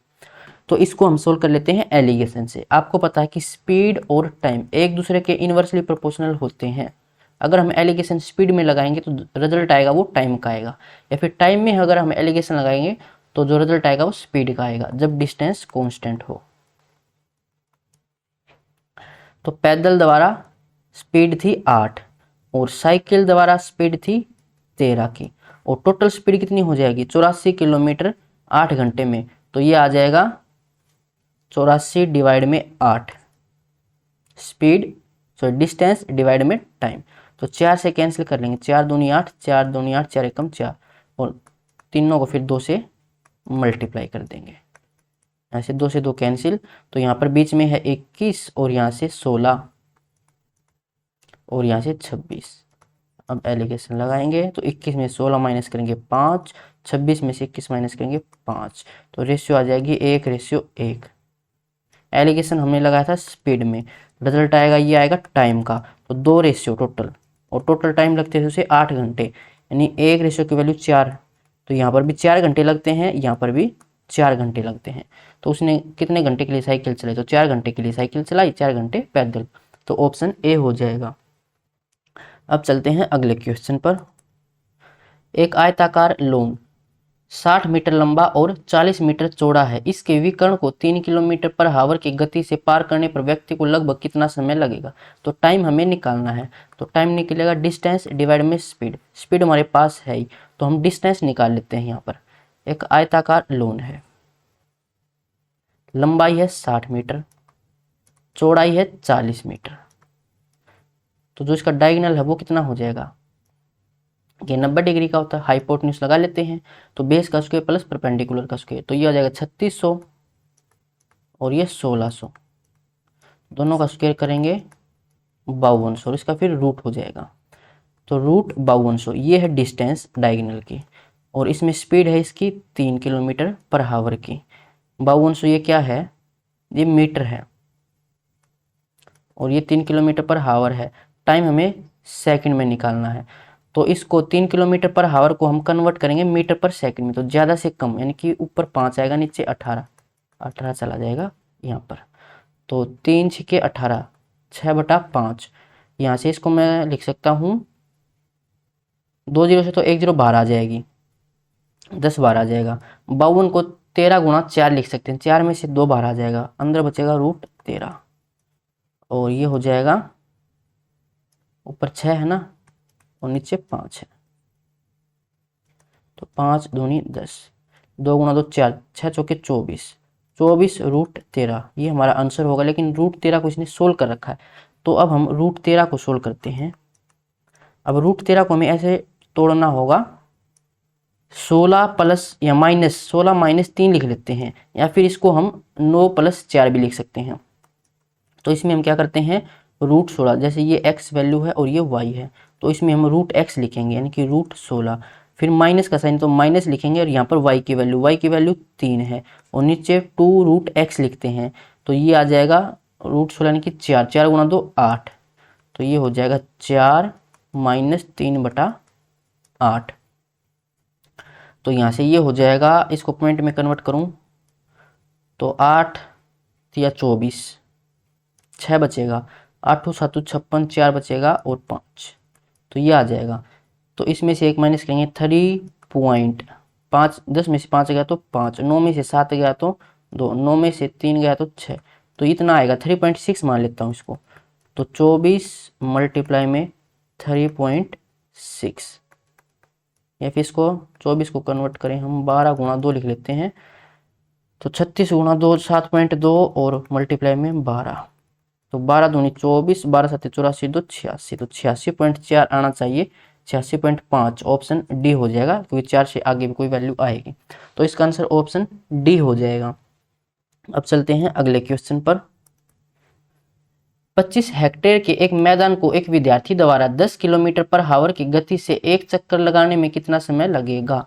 तो इसको हम सोल्व कर लेते हैं एलिगेशन से। आपको पता है कि स्पीड और टाइम एक दूसरे के इनवर्सली प्रोपोर्शनल होते हैं। अगर हम एलिगेशन स्पीड में लगाएंगे तो रिजल्ट आएगा वो टाइम का आएगा, या फिर टाइम में अगर हम एलिगेशन लगाएंगे तो जो रिजल्ट आएगा वो स्पीड का आएगा जब डिस्टेंस कांस्टेंट हो। तो पैदल द्वारा स्पीड थी 8 और साइकिल द्वारा स्पीड थी 13 की, और टोटल स्पीड कितनी हो जाएगी? 84 किलोमीटर 8 घंटे में, तो ये आ जाएगा 84 डिवाइड में 8, स्पीड सॉरी डिस्टेंस डिवाइड में टाइम। तो 4 से कैंसिल कर लेंगे, 4 दूनी 8, 4 दूनी 8, 4 एकम 4, और तीनों को फिर 2 से मल्टीप्लाई कर देंगे। ऐसे 2 से 2 कैंसिल, तो यहाँ पर बीच में है 21 और यहाँ से 16 और यहाँ से 26। अब एलिगेशन लगाएंगे तो 21 में 16 माइनस करेंगे 5, 26 में से 21 माइनस करेंगे 5, तो रेशियो आ जाएगी 1:1। एलिगेशन हमने लगाया था स्पीड में, रिजल्ट आएगा ये आएगा टाइम का, तो 2 रेशियो टोटल, और टोटल टाइम लगते हैं उसे 8 घंटे, यानी 1 रेशियो की वैल्यू 4, तो यहाँ पर भी 4 घंटे लगते हैं, यहाँ पर भी 4 घंटे लगते हैं। तो उसने कितने घंटे के लिए साइकिल चलाई, तो 4 घंटे के लिए साइकिल चलाई, 4 घंटे पैदल, तो ऑप्शन ए हो जाएगा। अब चलते हैं अगले क्वेश्चन पर। एक आयताकार लॉन 60 मीटर लंबा और 40 मीटर चौड़ा है। इसके विकर्ण को 3 किलोमीटर पर हावर की गति से पार करने पर व्यक्ति को लगभग कितना समय लगेगा। तो टाइम हमें निकालना है, तो टाइम निकलेगा डिस्टेंस डिवाइड में स्पीड। स्पीड हमारे पास है ही, तो हम डिस्टेंस निकाल लेते हैं। यहाँ पर एक आयताकार लॉन है, लंबाई है 60 मीटर, चौड़ाई है 40 मीटर, तो जो इसका डायगोनल है वो कितना हो जाएगा, ये 90 डिग्री का होता है। हाइपोटेन्यूज लगा लेते हैं, तो बेस का स्क्वायर प्लस परपेंडिकुलर का स्क्वायर, तो ये आ जाएगा 3600 और ये 1600, दोनों का स्क्वायर करेंगे 5200 और इसका फिर रूट हो जाएगा, तो रूट 5200 ये है डिस्टेंस डायगोनल की, और इसमें स्पीड है इसकी 3 किलोमीटर पर हावर की। 5200 ये क्या है, ये मीटर है, और ये 3 किलोमीटर पर हावर है। टाइम हमें सेकंड में निकालना है, तो इसको 3 किलोमीटर पर हावर को हम कन्वर्ट करेंगे मीटर पर सेकंड में, तो ज़्यादा से कम, यानी कि ऊपर 5 आएगा, नीचे 18 चला जाएगा यहाँ पर, तो 3 छक्के 18, 6/5। यहाँ से इसको मैं लिख सकता हूँ 2 जीरो से तो 1 जीरो बाहर आ जाएगी, 10 बाहर आ जाएगा। 52 को 13 गुणा 4 लिख सकते हैं, 4 में से 2 बाहर आ जाएगा, अंदर बचेगा √13, और ये हो जाएगा ऊपर 6 है ना और नीचे 5 है, तो 5 दूनी 10, 2 गुणा 2 4, 6 चौके 24, 24 √13 ये हमारा आंसर होगा। लेकिन √13 को इसने सोल्व कर रखा है, तो अब हम √13 को सोल्व करते हैं। अब √13 को हमें ऐसे तोड़ना होगा, 16 प्लस या माइनस 16 माइनस 3 लिख लेते हैं, या फिर इसको हम 9 + 4 भी लिख सकते हैं। तो इसमें हम क्या करते हैं, √16, जैसे ये x वैल्यू है और ये y है, तो इसमें हम √x लिखेंगे, यानी कि √16, फिर माइनस का साइन तो माइनस लिखेंगे, और यहाँ पर y की वैल्यू 3 है, और नीचे 2√x लिखते हैं, तो ये आ जाएगा √16 यानी कि 4, 4 गुणा 2 8, तो ये हो जाएगा 4 - 3/8। तो यहाँ से ये हो जाएगा, इसको पॉइंट में कन्वर्ट करूँ तो 8 या 24, 6 बचेगा, 8 7 56, 4 बचेगा और 5, तो ये आ जाएगा। तो इसमें से 1 माइनस करेंगे 3.5, 10 में से 5 गया तो 5, 9 में से 7 गया तो 2, 9 में से 3 गया तो 6, तो इतना आएगा, 3.6 मान लेता हूँ इसको, तो 24 मल्टीप्लाई में 3.6, या फिर इसको 24 को कन्वर्ट करें हम 12 गुणा 2 लिख लेते हैं, तो 36 गुणा 2 7.2 और मल्टीप्लाई में 12, तो 12 दूनी 24, 12 7 84, 2 86, तो 86.4 आना चाहिए, 86.5 ऑप्शन डी हो जाएगा, क्योंकि 4 से आगे भी कोई वैल्यू आएगी, तो इसका आंसर ऑप्शन डी हो जाएगा। अब चलते हैं अगले क्वेश्चन पर। 25 हेक्टेयर के एक मैदान को एक विद्यार्थी द्वारा 10 किलोमीटर पर हावर की गति से एक चक्कर लगाने में कितना समय लगेगा।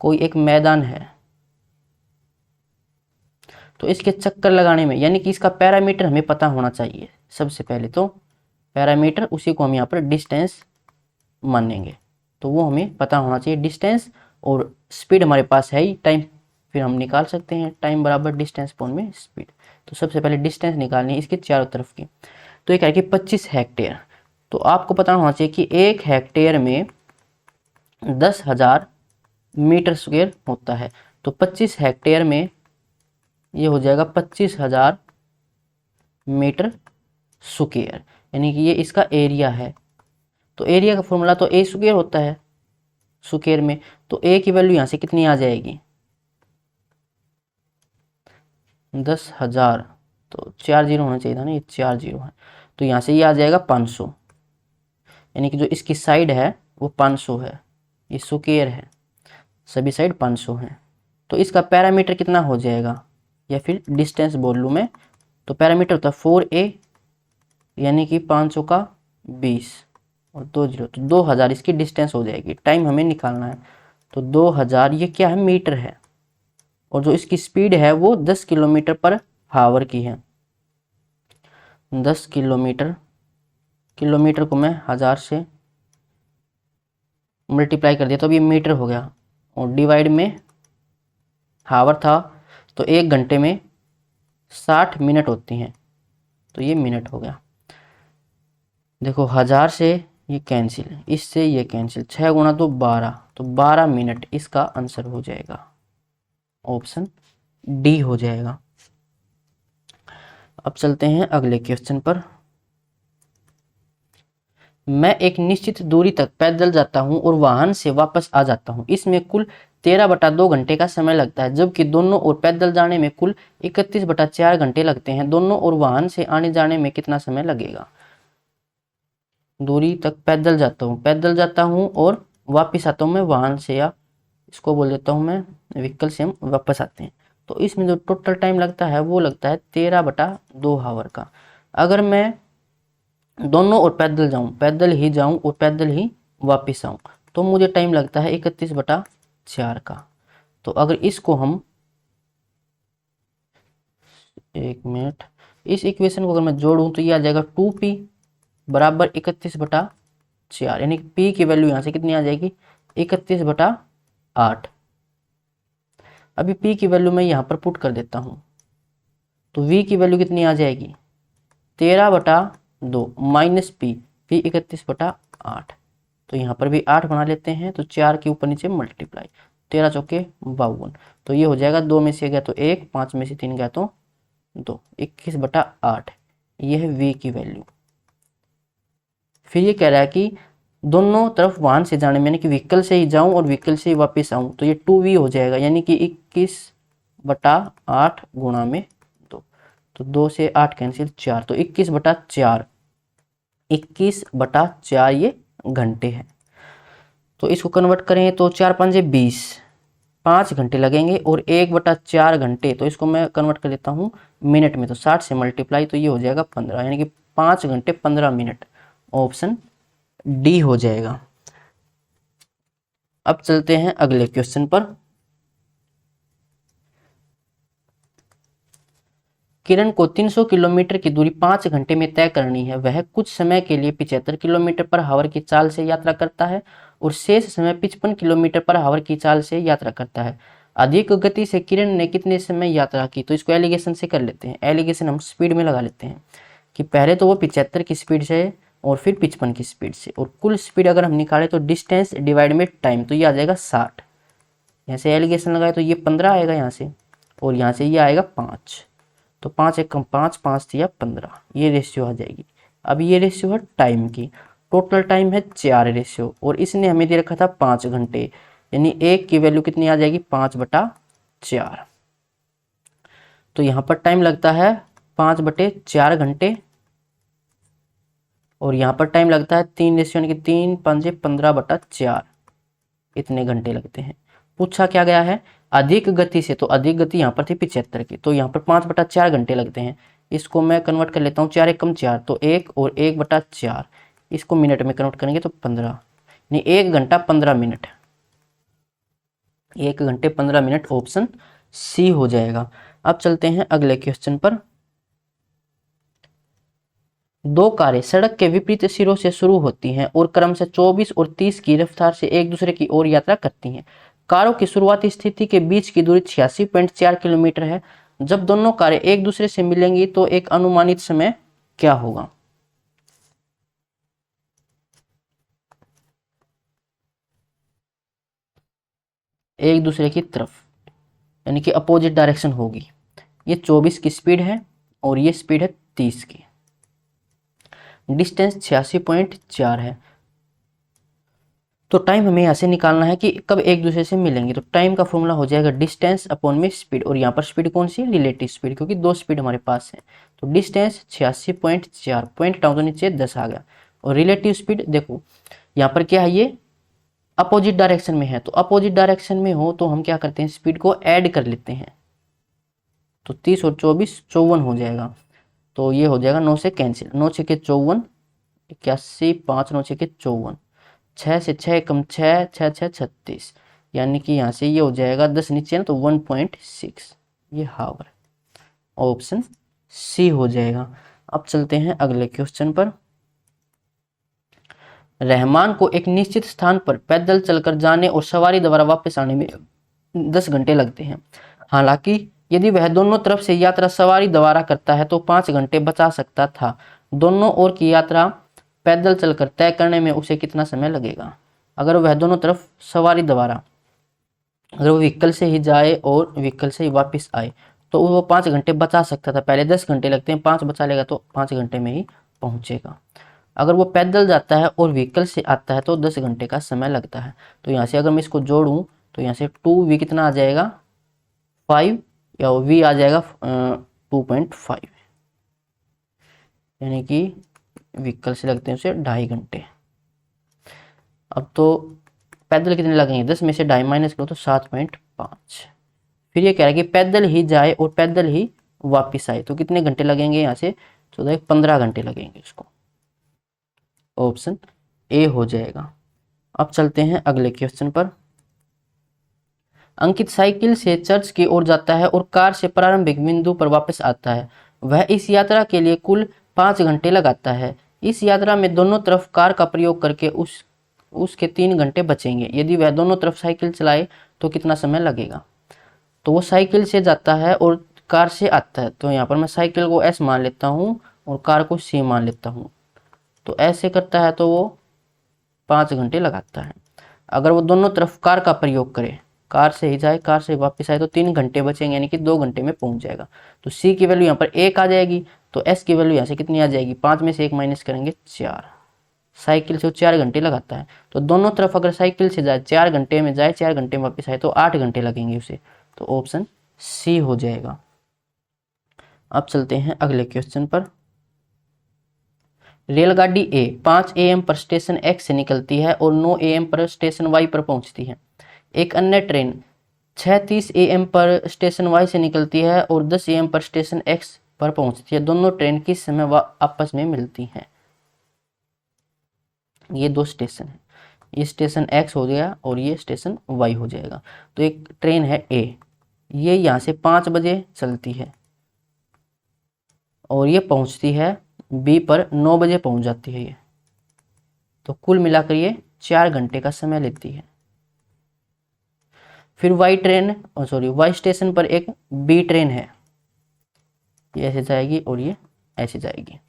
कोई एक मैदान है, तो इसके चक्कर लगाने में, यानी कि इसका पैरामीटर हमें पता होना चाहिए। सबसे पहले तो पैरामीटर, उसी को हम यहाँ पर डिस्टेंस मानेंगे, तो वो हमें पता होना चाहिए डिस्टेंस, और स्पीड हमारे पास है ही, टाइम फिर हम निकाल सकते हैं, टाइम बराबर डिस्टेंस अपॉन में स्पीड। तो सबसे पहले डिस्टेंस निकालनी है इसके चारों तरफ की, तो ये कह रहा है कि 25 हेक्टेयर, तो आपको पता होना चाहिए कि 1 हेक्टेयर में 10,000 मीटर स्क्वायर होता है, तो 25 हेक्टेयर में ये हो जाएगा 25,000 मीटर स्क्वायर, यानी कि ये इसका एरिया है। तो एरिया का फॉर्मूला तो ए स्क्वायर होता है स्क्वायर में, तो ए की वैल्यू यहाँ से कितनी आ जाएगी, 10,000, तो 4 जीरो होना चाहिए था ना, ये 4 जीरो है, तो यहाँ से ये आ जाएगा 500, यानी कि जो इसकी साइड है वो 500 है, ये स्क्वायर है, सभी साइड 500 है। तो इसका पैरामीटर कितना हो जाएगा, या फिर डिस्टेंस बोल लूँ मैं, तो पैरामीटर होता है 4a, यानी कि 500 का 20 और 2 0, तो 2000 इसकी डिस्टेंस हो जाएगी। टाइम हमें निकालना है, तो 2000 ये क्या है, मीटर है, और जो इसकी स्पीड है वो 10 किलोमीटर पर हावर की है। 10 किलोमीटर, किलोमीटर को मैं 1000 से मल्टीप्लाई कर दिया तो अब ये मीटर हो गया, और डिवाइड में हावर था, तो 1 घंटे में 60 मिनट होती हैं, तो ये मिनट हो गया। देखो 1000 से ये कैंसिल, इससे ये कैंसिल, 6 गुणा 2 12, तो 12 मिनट इसका आंसर हो जाएगा, ऑप्शन डी हो जाएगा। अब चलते हैं अगले क्वेश्चन पर। मैं एक निश्चित दूरी तक पैदल जाता हूं और वाहन से वापस आ जाता हूं, इसमें कुल 13/2 घंटे का समय लगता है, जबकि दोनों ओर पैदल जाने में कुल 31/4 घंटे लगते हैं। दोनों ओर वाहन से आने जाने में कितना समय लगेगा। दूरी तक पैदल जाता हूँ और वापस आता हूँ मैं वाहन से, या इसको बोल देता हूँ मैं व्हीकल से हम वापस आते हैं, तो इसमें जो टोटल टाइम लगता है वो लगता है 13/2 हावर का। अगर मैं दोनों ओर पैदल जाऊं, पैदल ही जाऊं और पैदल ही वापस आऊं, तो मुझे टाइम लगता है 31/4 का। तो अगर इसको हम, एक मिनट, इस इक्वेशन को अगर मैं जोड़ूं तो ये आ जाएगा 2p बराबर 31/4, यानी कि p की वैल्यू यहाँ से कितनी आ जाएगी, 31/8। अभी p की वैल्यू मैं यहाँ पर पुट कर देता हूँ, तो v की वैल्यू कितनी आ जाएगी, 13/2 माइनस p 31/8, तो यहाँ पर भी 8 बना लेते हैं, तो 4 के ऊपर नीचे मल्टीप्लाई, 13 चौके 52, तो ये हो जाएगा 2 में से गया तो 1, 5 में से 3 गया तो 2, 21/8, ये है v की वैल्यू। फिर ये कह रहा है कि दोनों तरफ वाहन से जाने में, यानी कि व्हीकल से ही जाऊं और व्हीकल से ही वापस आऊं, तो ये 2v हो जाएगा, यानी कि 21/8 गुणा में 2, तो 2 से 8 कैंसिल, 4, तो 21/4, 21/4 ये घंटे हैं। तो इसको कन्वर्ट करें तो 4 5 20, 5 घंटे लगेंगे, और 1/4 घंटे, तो इसको मैं कन्वर्ट कर देता हूँ मिनट में, तो 60 से मल्टीप्लाई, तो ये हो जाएगा 15, यानी कि 5 घंटे 15 मिनट, ऑप्शन डी हो जाएगा। अब चलते हैं अगले क्वेश्चन पर। किरण को 300 किलोमीटर की दूरी 5 घंटे में तय करनी है। वह कुछ समय के लिए 75 किलोमीटर पर हावर की चाल से यात्रा करता है और शेष समय 55 किलोमीटर पर हावर की चाल से यात्रा करता है। अधिक गति से किरण ने कितने समय यात्रा की। तो इसको एलिगेशन से कर लेते हैं। एलिगेशन हम स्पीड में लगा लेते हैं कि पहले तो वो 75 की स्पीड से और फिर 55 की स्पीड से, और कुल स्पीड अगर हम निकालें तो डिस्टेंस डिवाइड में टाइम, तो ये आ जाएगा 60। यहाँ से एलिगेशन लगाए तो ये 15 आएगा यहाँ से, और यहाँ से ये आएगा 5, तो 5 एक कम 5, 5 दिया 15, ये रेशियो आ जाएगी। अब ये रेशियो है टाइम की, टोटल टाइम है 4 रेशियो, और इसने हमें दे रखा था 5 घंटे, यानी एक की वैल्यू कितनी आ जाएगी 5/4। तो यहाँ पर टाइम लगता है 5/4 घंटे, और यहाँ पर टाइम लगता है 3 रेशियो, यानी कि 3 5 15/4, इतने घंटे लगते हैं। पूछा क्या गया है अधिक गति से, तो अधिक गति यहाँ पर थी 75 की, तो यहाँ पर 5/4 घंटे लगते हैं। इसको मैं कन्वर्ट कर लेता हूँ, 4 एक कम 4, तो 1 और 1/4, इसको मिनट में कन्वर्ट करेंगे तो 15, यानी 1 घंटा 15 मिनट, 1 घंटे 15 मिनट, ऑप्शन सी हो जाएगा। अब चलते हैं अगले क्वेश्चन पर। दो कारें सड़क के विपरीत सिरों से शुरू होती हैं और क्रमशः 24 और 30 की रफ्तार से एक दूसरे की ओर यात्रा करती हैं। कारों की शुरुआती स्थिति के बीच की दूरी 86.4 किलोमीटर है। जब दोनों कारें एक दूसरे से मिलेंगी तो एक अनुमानित समय क्या होगा। एक दूसरे की तरफ, यानी कि अपोजिट डायरेक्शन होगी। ये 24 की स्पीड है और ये स्पीड है 30 की। डिस्टेंस 86.4 है। तो टाइम हमें यहाँ से निकालना है कि कब एक दूसरे से मिलेंगे। तो टाइम का फॉर्मूला हो जाएगा डिस्टेंस अपॉन में स्पीड, और यहाँ पर स्पीड कौन सी, रिलेटिव स्पीड, क्योंकि दो स्पीड हमारे पास है। तो डिस्टेंस 86.4, पॉइंट टाउन तो नीचे 10 आ गया, और रिलेटिव स्पीड देखो यहाँ पर क्या है, ये अपोजिट डायरेक्शन में है। तो अपोजिट डायरेक्शन में हो तो हम क्या करते हैं, स्पीड को ऐड कर लेते हैं। तो 30 और 24 54 हो जाएगा। तो ये हो जाएगा 9 से कैंसिल, 9 6 के 54, 81, 5 9 6 के 54, 6 से 6 कम 6, 6 6 36, यानी कि यहाँ से ये हो जाएगा 10 नीचे ना तो 1.6, ये हावर, ऑप्शन सी हो जाएगा। अब चलते हैं अगले क्वेश्चन पर। रहमान को एक निश्चित स्थान पर पैदल चलकर जाने और सवारी द्वारा वापस आने में 10 घंटे लगते हैं। हालांकि यदि वह दोनों तरफ से यात्रा सवारी द्वारा करता है तो 5 घंटे बचा सकता था। दोनों ओर की यात्रा पैदल चलकर तय करने में उसे कितना समय लगेगा। अगर वह दोनों तरफ सवारी द्वारा, अगर वो व्हीकल से ही जाए और व्हीकल से ही वापस आए तो वो 5 घंटे बचा सकता था। पहले 10 घंटे लगते हैं, 5 बचा लेगा तो 5 घंटे में ही पहुंचेगा। अगर वो पैदल जाता है और व्हीकल से आता है तो 10 घंटे का समय लगता है। तो यहाँ से अगर मैं इसको जोड़ूं तो यहाँ से 2v कितना आ जाएगा, 5, या v आ जाएगा 2.5, यानी कि व्हीकल से लगते हैं उसे 2.5 घंटे। अब तो पैदल कितने लगेंगे, 10 में से 2.5 माइनस करो तो 7.5। फिर ये कह रहा है कि पैदल ही जाए और पैदल ही वापिस आए तो कितने घंटे लगेंगे, यहाँ से तो 15 घंटे लगेंगे उसको, ऑप्शन ए हो जाएगा। अब चलते हैं अगले क्वेश्चन पर। अंकित साइकिल से चर्च की ओर जाता है और कार से प्रारंभिक बिंदु पर वापस आता है। वह इस यात्रा के लिए कुल 5 घंटे लगाता है। इस यात्रा में दोनों तरफ कार का प्रयोग करके उसके 3 घंटे बचेंगे। यदि वह दोनों तरफ साइकिल चलाए तो कितना समय लगेगा। तो वो साइकिल से जाता है और कार से आता है, तो यहाँ पर मैं साइकिल को एस मान लेता हूँ और कार को सी मान लेता हूँ। तो ऐसे करता है तो वो 5 घंटे लगाता है। अगर वो दोनों तरफ कार का प्रयोग करे, कार से ही जाए कार से वापस आए तो 3 घंटे बचेंगे, यानी कि 2 घंटे में पहुंच जाएगा। तो सी की वैल्यू यहाँ पर 1 आ जाएगी, तो एस की वैल्यू यहाँ से कितनी आ जाएगी, 5 में से 1 माइनस करेंगे 4। साइकिल से वो 4 घंटे लगाता है, तो दोनों तरफ अगर साइकिल से जाए 4 घंटे में जाए 4 घंटे में वापस आए तो 8 घंटे लगेंगे उसे। तो ऑप्शन सी हो जाएगा। अब चलते हैं अगले क्वेश्चन पर। रेलगाड़ी ए 5 AM पर स्टेशन एक्स से निकलती है और 9 AM पर स्टेशन वाई पर पहुंचती है। एक अन्य ट्रेन 6:30 AM पर स्टेशन वाई से निकलती है और 10 AM पर स्टेशन एक्स पर पहुंचती है। दोनों ट्रेन किस समय आपस में मिलती हैं। ये दो स्टेशन है, ये स्टेशन एक्स हो गया और ये स्टेशन वाई हो जाएगा। तो एक ट्रेन है ए, ये यहाँ से 5 बजे चलती है और ये पहुंचती है बी पर 9 बजे पहुंच जाती है ये। तो कुल मिलाकर ये 4 घंटे का समय लेती है। फिर वाई ट्रेन, वाई स्टेशन पर एक बी ट्रेन है, ये ऐसे जाएगी और ये ऐसे जाएगी।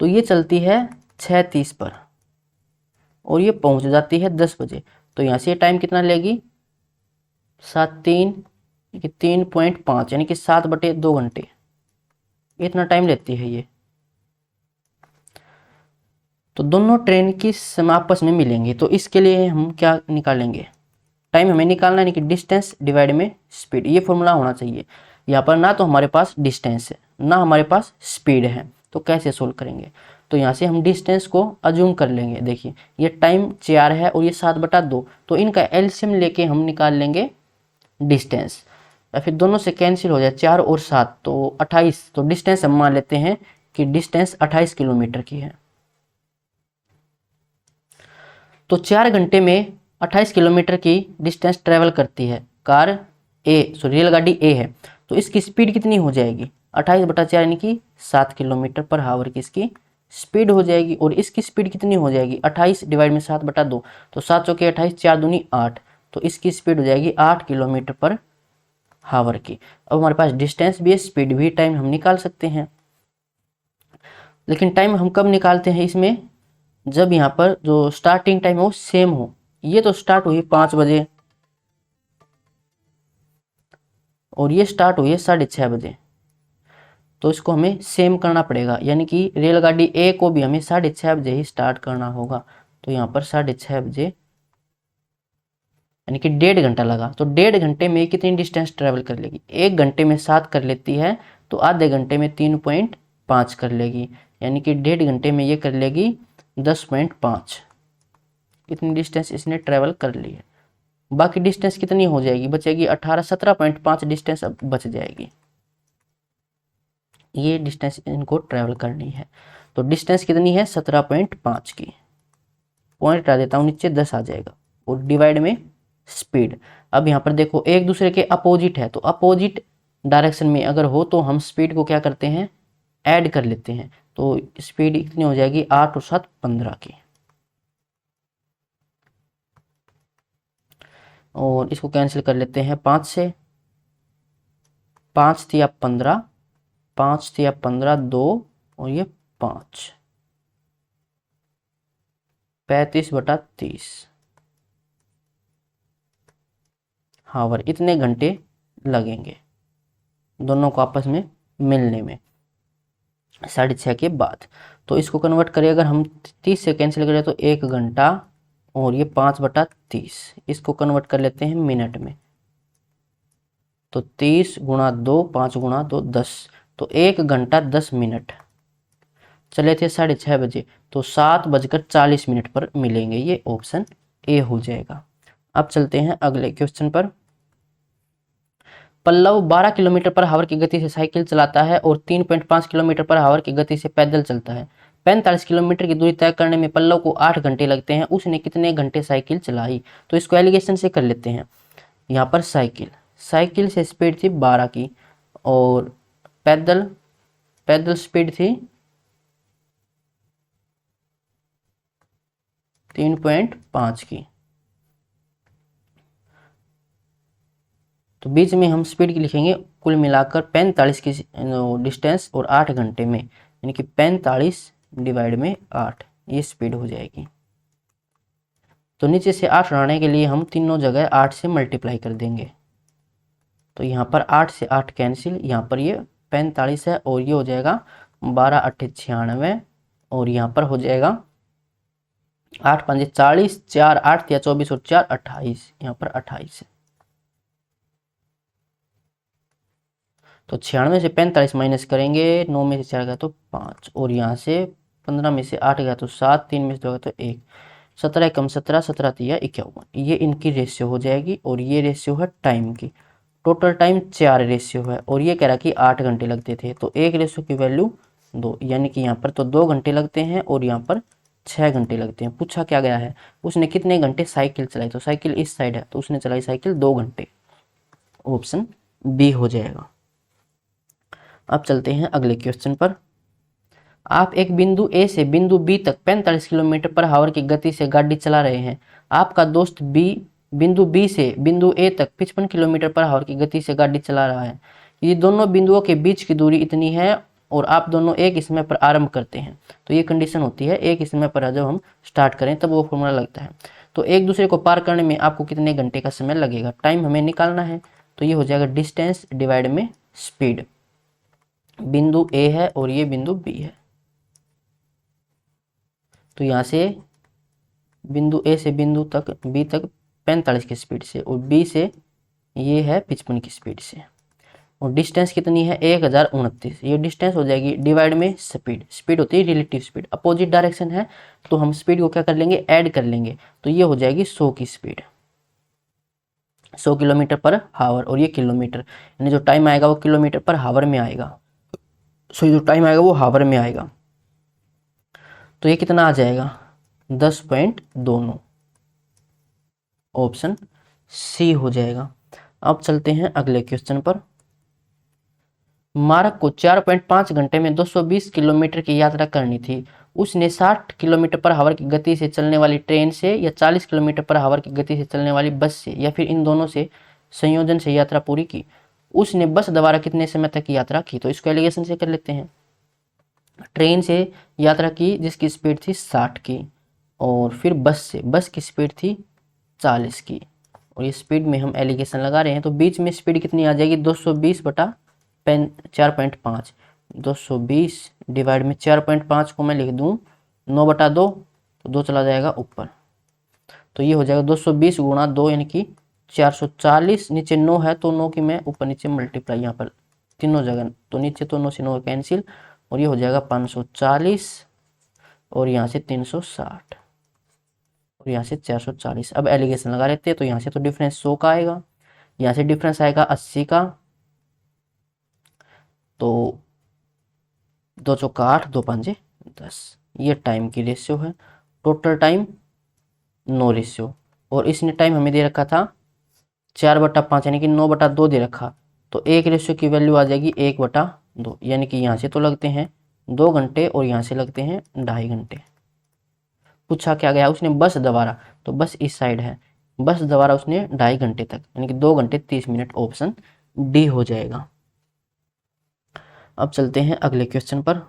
तो ये चलती है 6:30 पर और ये पहुंच जाती है 10 बजे। तो यहाँ से टाइम कितना लेगी, 3.5, यानी कि 7/2 घंटे, इतना टाइम लेती है ये। तो दोनों ट्रेन की समय आपस में मिलेंगे, तो इसके लिए हम क्या निकालेंगे, टाइम हमें निकालना है, यानी कि डिस्टेंस डिवाइड में स्पीड। ये फॉर्मूला होना चाहिए। यहाँ पर ना तो हमारे पास डिस्टेंस है ना हमारे पास स्पीड है, तो कैसे सोल्व करेंगे। तो यहाँ से हम डिस्टेंस को अज्यूम कर लेंगे। देखिए ये टाइम 4 है और ये 7/2, तो इनका एलसीएम लेके हम निकाल लेंगे डिस्टेंस, या फिर दोनों से कैंसिल हो जाए 4 और 7 तो 28। तो डिस्टेंस हम मान लेते हैं कि डिस्टेंस 28 किलोमीटर की है। तो 4 घंटे में 28 किलोमीटर की डिस्टेंस ट्रेवल करती है कार रेलगाड़ी ए है। तो इसकी स्पीड कितनी हो जाएगी, 28/4 यानी कि 7 किलोमीटर पर हावर की इसकी स्पीड हो जाएगी। और इसकी स्पीड कितनी हो जाएगी, 28 डिवाइड में 7/2, तो 7 चौके 28, 4 दूनी 8, तो इसकी स्पीड हो जाएगी 8 किलोमीटर पर हावर की। अब हमारे पास डिस्टेंस भी है, स्पीड भी, टाइम हम निकाल सकते हैं। लेकिन टाइम हम कब निकालते हैं इसमें, जब यहाँ पर जो स्टार्टिंग टाइम है वो सेम हो। ये तो स्टार्ट हुई 5 बजे और ये स्टार्ट हुई है 6:30 बजे, तो इसको हमें सेम करना पड़ेगा, यानी कि रेलगाड़ी ए को भी हमें 6:30 बजे ही स्टार्ट करना होगा। तो यहाँ पर 6:30 बजे यानी कि 1.5 घंटा लगा, तो 1.5 घंटे में कितनी डिस्टेंस ट्रेवल कर लेगी? 1 घंटे में 7 कर लेती है, तो आधे घंटे में 3.5 कर लेगी, यानी कि 1.5 घंटे में ये कर लेगी 10.5। कितनी डिस्टेंस इसने ट्रेवल कर ली है। बाकी डिस्टेंस कितनी हो जाएगी, बचेगी 18, 17.5 डिस्टेंस अब बच जाएगी। ये डिस्टेंस इनको ट्रेवल करनी है, तो डिस्टेंस कितनी है 17.5 की। पॉइंट हटा देता हूँ नीचे, 10 आ जाएगा, और डिवाइड में स्पीड। अब यहाँ पर देखो एक दूसरे के अपोजिट है, तो अपोजिट डायरेक्शन में अगर हो तो हम स्पीड को क्या करते हैं, ऐड कर लेते हैं। तो स्पीड कितनी हो जाएगी 8 और 7 15 की। और इसको कैंसिल कर लेते हैं 5 से, 5 थी अब 15, 5 थी अब 15, 2 और ये 5, 35/30 हावर। इतने घंटे लगेंगे दोनों को आपस में मिलने में 6:30 के बाद। तो इसको कन्वर्ट करें अगर हम 30 से कैंसिल करें तो 1 घंटा, और ये 5/30, इसको कन्वर्ट कर लेते हैं मिनट में। तो 30 × 2, 5 × 2 10, तो 1 घंटा 10 मिनट। चले थे 6:30 बजे, तो 7:40 पर मिलेंगे। ये ऑप्शन ए हो जाएगा। अब चलते हैं अगले क्वेश्चन पर। पल्लव 12 किलोमीटर पर हावर की गति से साइकिल चलाता है और 3.5 किलोमीटर पर हावर की गति से पैदल चलता है। 45 किलोमीटर की दूरी तय करने में पल्लव को 8 घंटे लगते हैं। उसने कितने घंटे साइकिल चलाई? तो इसको एलिगेशन से कर लेते हैं। यहाँ पर साइकिल से स्पीड थी 12 की, और पैदल स्पीड थी 3.5 की। तो बीच में हम स्पीड की लिखेंगे, कुल मिलाकर 45 की डिस्टेंस और 8 घंटे में, यानी कि 45 डिवाइड में 8, ये स्पीड हो जाएगी। तो नीचे से 8 हटाने के लिए हम तीनों जगह 8 से मल्टीप्लाई कर देंगे। तो यहाँ पर 8 से 8 कैंसिल, यहाँ पर ये 45 है और ये हो जाएगा 12 8 96, और यहाँ पर हो जाएगा 8 5 40, 4 8 या 24 और 4 28, यहाँ पर 28 है। तो 96 से 45 माइनस करेंगे, 9 में से 4 गया तो 5, और यहाँ से 15 में से 8 गया तो 7, 3 में से 2 गया तो 1, 17 कम 17, 17 तिया 51, ये इनकी रेशियो हो जाएगी। और ये रेशियो है टाइम की, टोटल टाइम 4 रेशियो है, और ये कह रहा कि 8 घंटे लगते थे, तो 1 रेशियो की वैल्यू 2, यानी कि यहाँ पर तो 2 घंटे लगते हैं और यहाँ पर 6 घंटे लगते हैं। पूछा क्या गया है, उसने कितने घंटे साइकिल चलाई, तो साइकिल इस साइड है तो उसने चलाई साइकिल 2 घंटे, ऑप्शन बी हो जाएगा। अब चलते हैं अगले क्वेश्चन पर। आप एक बिंदु ए से बिंदु बी तक 45 किलोमीटर पर हावर की गति से गाड़ी चला रहे हैं। आपका दोस्त बी बिंदु बी से बिंदु ए तक 55 किलोमीटर पर हावर की गति से गाड़ी चला रहा है। ये दोनों बिंदुओं के बीच की दूरी इतनी है और आप दोनों एक ही समय पर आरंभ करते हैं। तो ये कंडीशन होती है, एक ही समय पर जब हम स्टार्ट करें तब वो फॉर्मूला लगता है। तो एक दूसरे को पार करने में आपको कितने घंटे का समय लगेगा, टाइम हमें निकालना है। तो ये हो जाएगा डिस्टेंस डिवाइड में स्पीड। बिंदु ए है और ये बिंदु बी है, तो यहाँ से बिंदु ए से बिंदु तक बी तक 45 की स्पीड से, और बी से ये है 55 की स्पीड से, और डिस्टेंस कितनी है 1029। ये डिस्टेंस हो जाएगी डिवाइड में स्पीड होती है रिलेटिव स्पीड, अपोजिट डायरेक्शन है तो हम स्पीड को क्या कर लेंगे, ऐड कर लेंगे। तो ये हो जाएगी 100 की स्पीड, 100 किलोमीटर पर हावर, और ये किलोमीटर, यानी जो टाइम आएगा वो किलोमीटर पर हावर में आएगा। सो जो टाइम आएगा वो हावर में आएगा। तो ये कितना आ जाएगा 10.29, ऑप्शन सी हो जाएगा। अब चलते हैं अगले क्वेश्चन पर। मार्क को 4.5 घंटे में 220 किलोमीटर की यात्रा करनी थी। उसने 60 किलोमीटर पर हावर की गति से चलने वाली ट्रेन से या 40 किलोमीटर पर हावर की गति से चलने वाली बस से या फिर इन दोनों से संयोजन से यात्रा पूरी की। उसने बस द्वारा कितने समय तक की यात्रा की, तो इसको एलिगेशन से कर लेते हैं। ट्रेन से यात्रा की जिसकी स्पीड थी 60 की, और फिर बस की स्पीड थी 40 की, और ये स्पीड में हम एलिगेशन लगा रहे हैं। तो बीच में स्पीड कितनी आ जाएगी 220/4.5, 220 डिवाइड में 4.5 को मैं लिख दूं 9/2, तो 2 चला जाएगा ऊपर, तो ये हो जाएगा 220 गुणा 2 यानी कि 440। नीचे 9 है तो 9 की मैं ऊपर नीचे मल्टीप्लाई यहाँ पर तीनों जगह, तो नीचे तो 9 से 9 कैंसिल, और ये हो जाएगा 540 और यहाँ से 360 और यहाँ से 440। अब एलिगेशन लगा लेते हैं, तो यहाँ से तो डिफरेंस 100 का आएगा, यहाँ से डिफरेंस आएगा 80 का, तो 2 चौका 8, 2 पंजे 10। ये टाइम की रेशियो है, टोटल टाइम नो रेशियो। और इसने टाइम हमें दे रखा था 4/5 यानी कि 9/2 दे रखा, तो एक रेशियो की वैल्यू आ जाएगी 1/2, यानी कि यहाँ से तो लगते हैं 2 घंटे और यहाँ से लगते हैं 2.5 घंटे। पूछा क्या गया उसने, बस दोबारा, तो बस इस साइड है, बस दोबारा उसने 2.5 घंटे तक यानी कि 2 घंटे 30 मिनट, ऑप्शन डी हो जाएगा। अब चलते हैं अगले क्वेश्चन पर।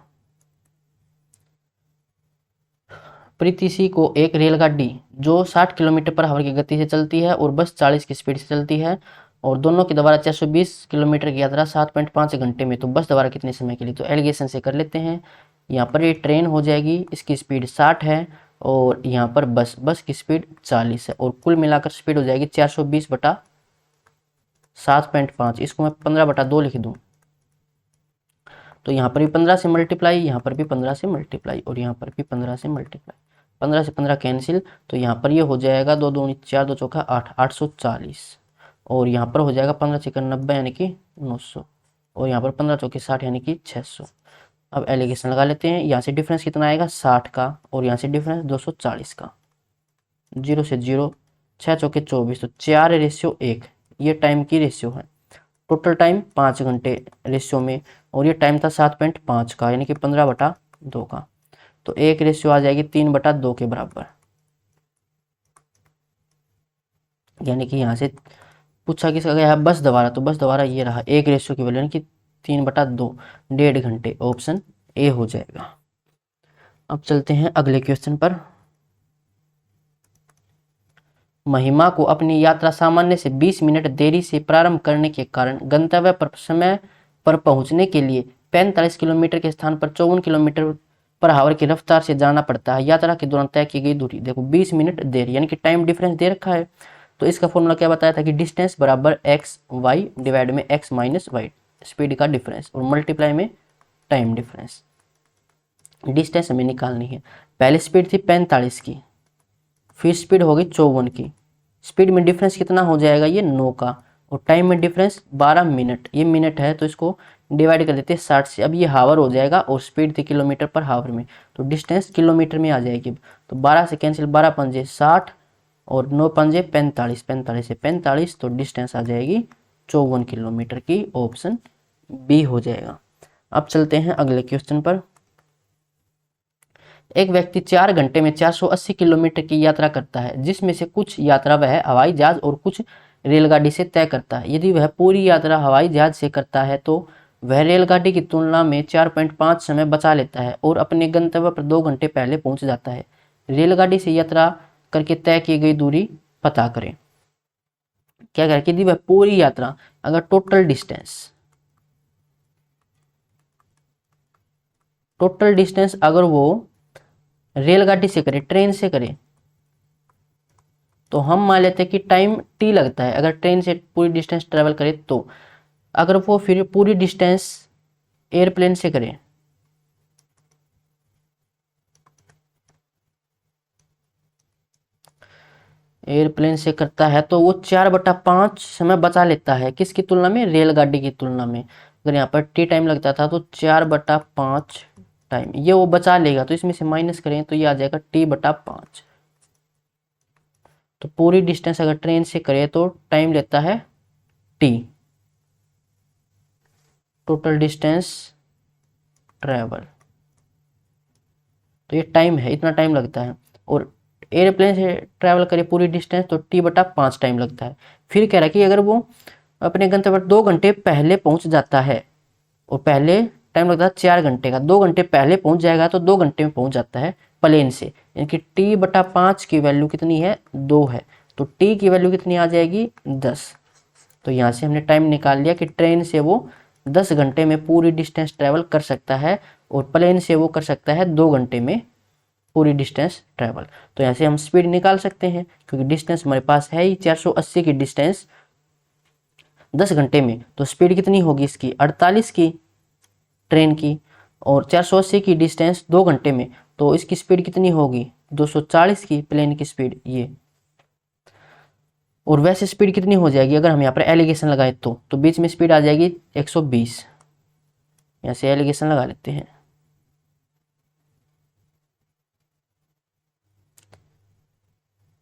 प्रीति सी को एक रेलगाड़ी जो 60 किलोमीटर पर आवर की गति से चलती है और बस 40 की स्पीड से चलती है और दोनों की दोबारा 420 किलोमीटर की यात्रा 7.5 घंटे में, तो बस दोबारा कितने समय के लिए, तो एलिगेशन से कर लेते हैं। यहाँ पर ये ट्रेन हो जाएगी, इसकी स्पीड 60 है और यहाँ पर बस की स्पीड 40 है, और कुल मिलाकर स्पीड हो जाएगी 420/7.5। इसको मैं 15/2 लिख दूँ, तो यहाँ पर भी 15 से मल्टीप्लाई, यहाँ पर भी 15 से मल्टीप्लाई और यहाँ पर भी 15 से मल्टीप्लाई, 15 से 15 कैंसिल, तो यहाँ पर ये हो जाएगा 2 दूनी 4, 2 चौका 8, 840 और यहाँ पर हो जाएगा 15 चौका 90 यानी कि 900 और यहाँ पर 15 चौके 60 यानी कि 600। अब एलिगेशन लगा लेते हैं, यहाँ से डिफरेंस कितना आएगा 60 का और यहाँ से डिफरेंस 240 का, 0 से 0, 6 चौके 24, तो 4:1, ये टाइम की रेशियो है। टोटल टाइम 5 घंटे रेशियो में और ये टाइम था 7.5 का यानी कि 15/2 का, तो एक रेशियो आ जाएगी 3/2 के बराबर। यानी कि यहाँ से पूछा किसका गया है, बस दोबारा, तो बस दोबारा ये रहा, एक रेशियो की वैल्यू यानी कि 3/2, 1.5 घंटे, ऑप्शन ए हो जाएगा। अब चलते हैं अगले क्वेश्चन पर। महिमा को अपनी यात्रा सामान्य से 20 मिनट देरी से प्रारंभ करने के कारण गंतव्य पर समय पर पहुंचने के लिए 45 किलोमीटर के स्थान पर 54 किलोमीटर पर आवर की रफ्तार से जाना पड़ता है। यात्रा के दौरान तय की गई दूरी, देखो 20 मिनट देरी यानी कि टाइम डिफरेंस दे रखा है, तो इसका फॉर्मूला क्या बताया था कि डिस्टेंस बराबर एक्स वाई डिवाइड में एक्स माइनस वाई, स्पीड का डिफरेंस और मल्टीप्लाई में टाइम डिफरेंस। डिस्टेंस हमें निकालनी है, पहले स्पीड थी 45 की, फिर स्पीड हो गई 54 की, स्पीड में डिफरेंस कितना हो जाएगा ये 9 का, और टाइम में डिफरेंस 12 मिनट, ये मिनट है तो इसको डिवाइड कर देते हैं 60 से, अब ये हावर हो जाएगा और स्पीड थी किलोमीटर पर हावर में, तो डिस्टेंस किलोमीटर में आ जाएगी। तो 12 से कैंसिल, 12 पंजे 60 और 9 पंजे 45, 45 से 45, तो डिस्टेंस आ जाएगी 54 किलोमीटर की, ऑप्शन बी हो जाएगा। अब चलते हैं अगले क्वेश्चन पर। एक व्यक्ति 4 घंटे में 480 किलोमीटर की यात्रा करता है, जिसमें से कुछ यात्रा वह हवाई जहाज और कुछ रेलगाड़ी से तय करता है। यदि वह पूरी यात्रा हवाई जहाज से करता है तो वह रेलगाड़ी की तुलना में 4.5 समय बचा लेता है और अपने गंतव्य पर 2 घंटे पहले पहुंच जाता है। रेलगाड़ी से यात्रा करके तय की गई दूरी पता करें। क्या करें कि यदि वह पूरी यात्रा, अगर टोटल डिस्टेंस अगर वो रेलगाड़ी से करे, ट्रेन से करे, तो हम मान लेते हैं कि टाइम टी लगता है अगर ट्रेन से पूरी डिस्टेंस ट्रेवल करे तो। अगर वो फिर पूरी डिस्टेंस एयरप्लेन से करे, एयरप्लेन से करता है तो वो 4/5 समय बचा लेता है, किसकी तुलना में, रेलगाड़ी की तुलना में। अगर यहाँ पर टी टाइम लगता था तो 4/5 टाइम ये वो बचा लेगा, तो इसमें से माइनस करें तो ये आ जाएगा t/5। तो पूरी डिस्टेंस अगर ट्रेन से करे तो टाइम लेता है t, टोटल डिस्टेंस ट्रेवल, तो ये टाइम है, इतना टाइम लगता है। और एयरप्लेन से ट्रैवल करे पूरी डिस्टेंस तो t/5 टाइम लगता है। फिर कह रहा है कि अगर वो अपने गंतव्य पर 2 घंटे पहले पहुंच जाता है, और पहले टाइम लगता है 4 घंटे का, 2 घंटे पहले पहुंच जाएगा तो 2 घंटे में पहुंच जाता है प्लेन से, यानी कि t/5 की वैल्यू कितनी है, 2 है, तो t की वैल्यू कितनी आ जाएगी 10। तो यहाँ से हमने टाइम निकाल लिया कि ट्रेन से वो 10 घंटे में पूरी डिस्टेंस ट्रेवल कर सकता है और प्लेन से वो कर सकता है 2 घंटे में पूरी डिस्टेंस ट्रैवल। तो यहाँ से हम स्पीड निकाल सकते हैं, क्योंकि डिस्टेंस हमारे पास है ही 480 की डिस्टेंस 10 घंटे में, तो स्पीड कितनी होगी इसकी 48 की ट्रेन की, और 480 की डिस्टेंस 2 घंटे में, तो इसकी स्पीड कितनी होगी 240 की प्लेन की स्पीड ये। और वैसे स्पीड कितनी हो जाएगी अगर हम यहाँ पर एलिगेशन लगाए तो बीच में स्पीड आ जाएगी 120। यहाँ से एलिगेशन लगा लेते हैं।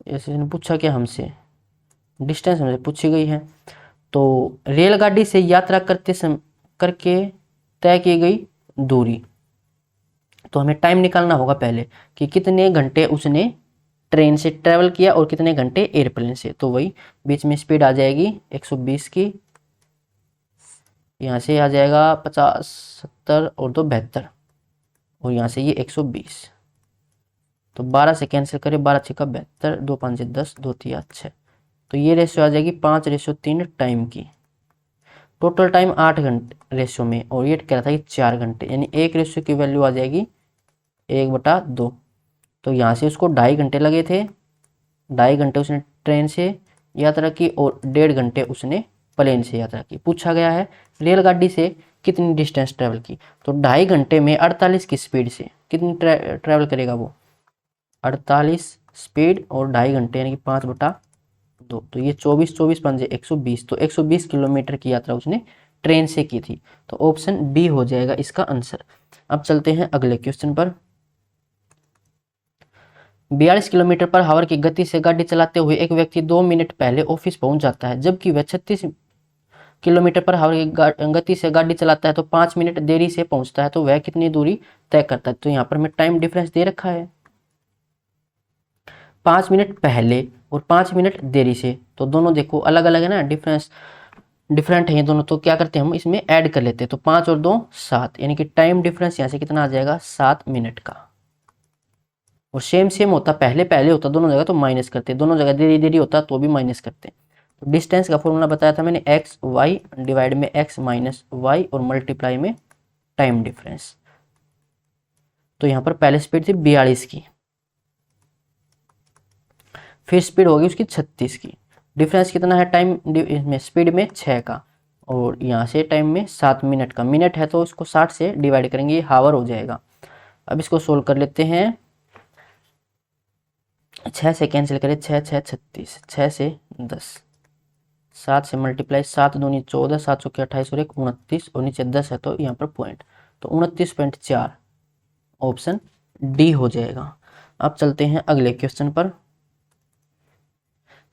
ऐसे पूछा क्या हमसे, डिस्टेंस हमसे पूछी गई है। तो रेलगाड़ी से यात्रा करके तय की गई दूरी, तो हमें टाइम निकालना होगा पहले कि कितने घंटे उसने ट्रेन से ट्रेवल किया और कितने घंटे एयरप्लेन से। तो वही बीच में स्पीड आ जाएगी 120 की, यहाँ से आ जाएगा 50, 70 और 2 72, और यहाँ से ये 120। तो 12 से कैंसिल करें, 12 6 72, 2 5 10, 2 3 6, तो ये रेशियो आ जाएगी 5:3 टाइम की। टोटल टाइम 8 घंटे रेशियो में, और ये कह रहा था कि 4 घंटे, यानी एक रेशियो की वैल्यू आ जाएगी 1/2। तो यहाँ से उसको 2.5 घंटे लगे थे, 2.5 घंटे उसने ट्रेन से यात्रा की और 1.5 घंटे उसने प्लेन से यात्रा की। पूछा गया है रेलगाड़ी से कितनी डिस्टेंस ट्रैवल की, तो 2.5 घंटे में 48 की स्पीड से कितनी ट्रैवल करेगा वो 48 स्पीड, और 2.5 घंटे यानी कि 5/2, तो ये 24 24 5 120, तो 120 किलोमीटर की यात्रा उसने ट्रेन से की थी। तो ऑप्शन बी हो जाएगा इसका आंसर। अब चलते हैं अगले क्वेश्चन पर। 42 किलोमीटर पर हावर की गति से गाड़ी चलाते हुए एक व्यक्ति 2 मिनट पहले ऑफिस पहुंच जाता है, जबकि वह 36 किलोमीटर पर हावर की गति से गाड़ी चलाता है तो 5 मिनट देरी से पहुंचता है, तो वह कितनी दूरी तय करता है। तो यहाँ पर मैं टाइम डिफरेंस दे रखा है 5 मिनट पहले और 5 मिनट देरी से, तो दोनों देखो अलग अलग है ना, डिफरेंट है ये दोनों, तो क्या करते हैं हम इसमें ऐड कर लेते हैं, तो 5 और 2 7, यानी कि टाइम डिफरेंस यहाँ से कितना आ जाएगा 7 मिनट का। और सेम होता, पहले पहले होता दोनों जगह तो माइनस करते, दोनों जगह देरी देरी होता तो भी माइनस करते। तो डिस्टेंस का फॉर्मूला बताया था मैंने, एक्स वाई डिवाइड में एक्स माइनस वाई और मल्टीप्लाई में टाइम डिफरेंस। तो यहाँ पर पहले स्पीड थी 42 की, फिर स्पीड होगी उसकी 36 की, डिफरेंस कितना है टाइम में स्पीड में 6 का, और यहाँ से टाइम में 7 मिनट का। मिनट है तो इसको 60 से डिवाइड करेंगे, ये हावर हो जाएगा। अब इसको सोल्व कर लेते हैं, 6 से कैंसिल करें, 6 6 36, 6 से 10, 7 से मल्टीप्लाई, 7 दूनी 14, 7 चौके 28 और 1 29, और नीचे 10 है तो यहाँ पर पॉइंट, तो 29.4 ऑप्शन डी हो जाएगा। अब चलते हैं अगले क्वेश्चन पर।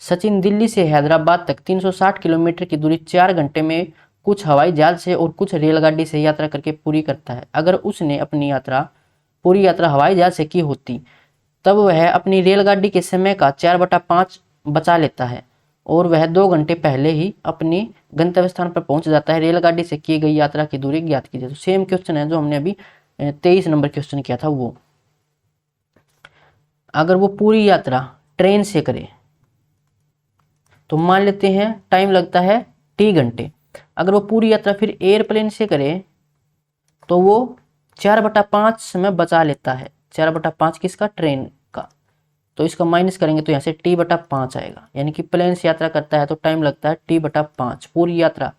सचिन दिल्ली से हैदराबाद तक 360 किलोमीटर की दूरी 4 घंटे में कुछ हवाई जहाज से और कुछ रेलगाड़ी से यात्रा करके पूरी करता है। अगर उसने अपनी पूरी यात्रा हवाई जहाज से की होती तब वह अपनी रेलगाड़ी के समय का 4/5 बचा लेता है, और वह 2 घंटे पहले ही अपनी गंतव्य स्थान पर पहुंच जाता है। रेलगाड़ी से की गई यात्रा की दूरी ज्ञात कीजिए। तो सेम क्वेश्चन है जो हमने अभी 23 नंबर क्वेश्चन किया था वो। अगर वो पूरी यात्रा ट्रेन से करे तो मान लेते हैं टाइम लगता है T घंटे। अगर वो पूरी यात्रा फिर एयरप्लेन से करे तो वो 4/5 समय बचा लेता है। 4/5 किसका, ट्रेन का। तो इसका माइनस करेंगे तो यहाँ से T/5 आएगा, यानी कि प्लेन से यात्रा करता है तो टाइम लगता है T/5 पूरी यात्रा।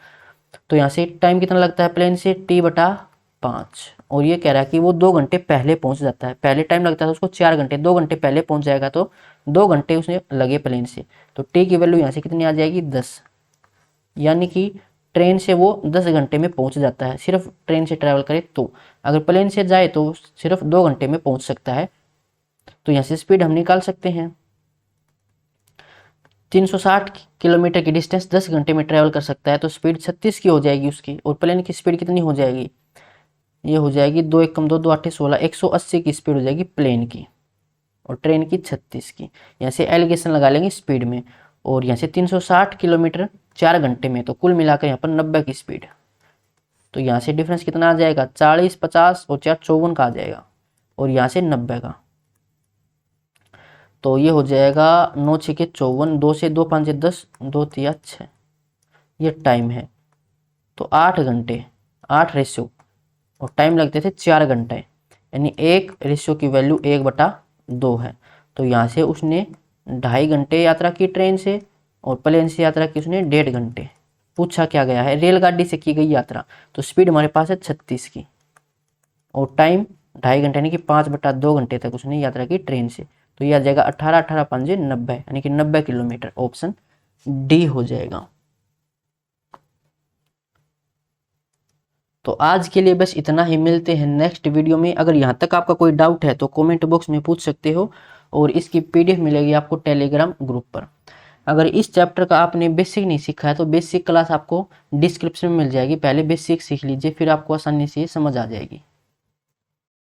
तो यहाँ से टाइम कितना लगता है प्लेन से T/5, और ये कह रहा है कि वो 2 घंटे पहले पहुंच जाता है। पहले टाइम लगता था उसको 4 घंटे, 2 घंटे पहले पहुंच जाएगा तो 2 घंटे उसने लगे प्लेन से। तो टी की वैल्यू यहाँ से कितनी आ जाएगी 10, यानी कि ट्रेन से वो 10 घंटे में पहुंच जाता है, सिर्फ ट्रेन से ट्रैवल करे तो। अगर प्लेन से जाए तो सिर्फ 2 घंटे में पहुंच सकता है। तो यहाँ से स्पीड हम निकाल सकते हैं, 360 किलोमीटर की डिस्टेंस 10 घंटे में ट्रैवल कर सकता है, तो स्पीड 36 की हो जाएगी उसकी। और प्लेन की स्पीड कितनी हो जाएगी, ये हो जाएगी 2 1 कम 2 2 8 16, 180 की स्पीड हो जाएगी प्लेन की, और ट्रेन की 36 की। यहाँ से एलिगेशन लगा लेंगे स्पीड में, और यहाँ से 360 किलोमीटर 4 घंटे में, तो कुल मिलाकर यहाँ पर 90 की स्पीड। तो यहाँ से डिफरेंस कितना आ जाएगा 40 50 और 4 54 का आ जाएगा, और यहाँ से 90 का। तो ये हो जाएगा 9 6 के 54, 2 से 2 5 10, 2 3 6, ये टाइम है। तो 8 घंटे 8 रेशियो, और टाइम लगते थे 4 घंटे, यानी एक रेशियो की वैल्यू 1/8 2 है। तो यहाँ से उसने 2.5 घंटे यात्रा की ट्रेन से और प्लेन से यात्रा की उसने 1.5 घंटे। पूछा क्या गया है, रेलगाड़ी से की गई यात्रा, तो स्पीड हमारे पास है 36 की और टाइम 2.5 घंटे यानी कि 5/2 घंटे तक उसने यात्रा की ट्रेन से। तो यह आ जाएगा 18 18 5 90 यानी कि 90 किलोमीटर। ऑप्शन डी हो जाएगा। तो आज के लिए बस इतना ही, मिलते हैं नेक्स्ट वीडियो में। अगर यहाँ तक आपका कोई डाउट है तो कमेंट बॉक्स में पूछ सकते हो और इसकी पीडीएफ मिलेगी आपको टेलीग्राम ग्रुप पर। अगर इस चैप्टर का आपने बेसिक नहीं सीखा है तो बेसिक क्लास आपको डिस्क्रिप्शन में मिल जाएगी, पहले बेसिक सीख लीजिए, फिर आपको आसानी से समझ आ जाएगी।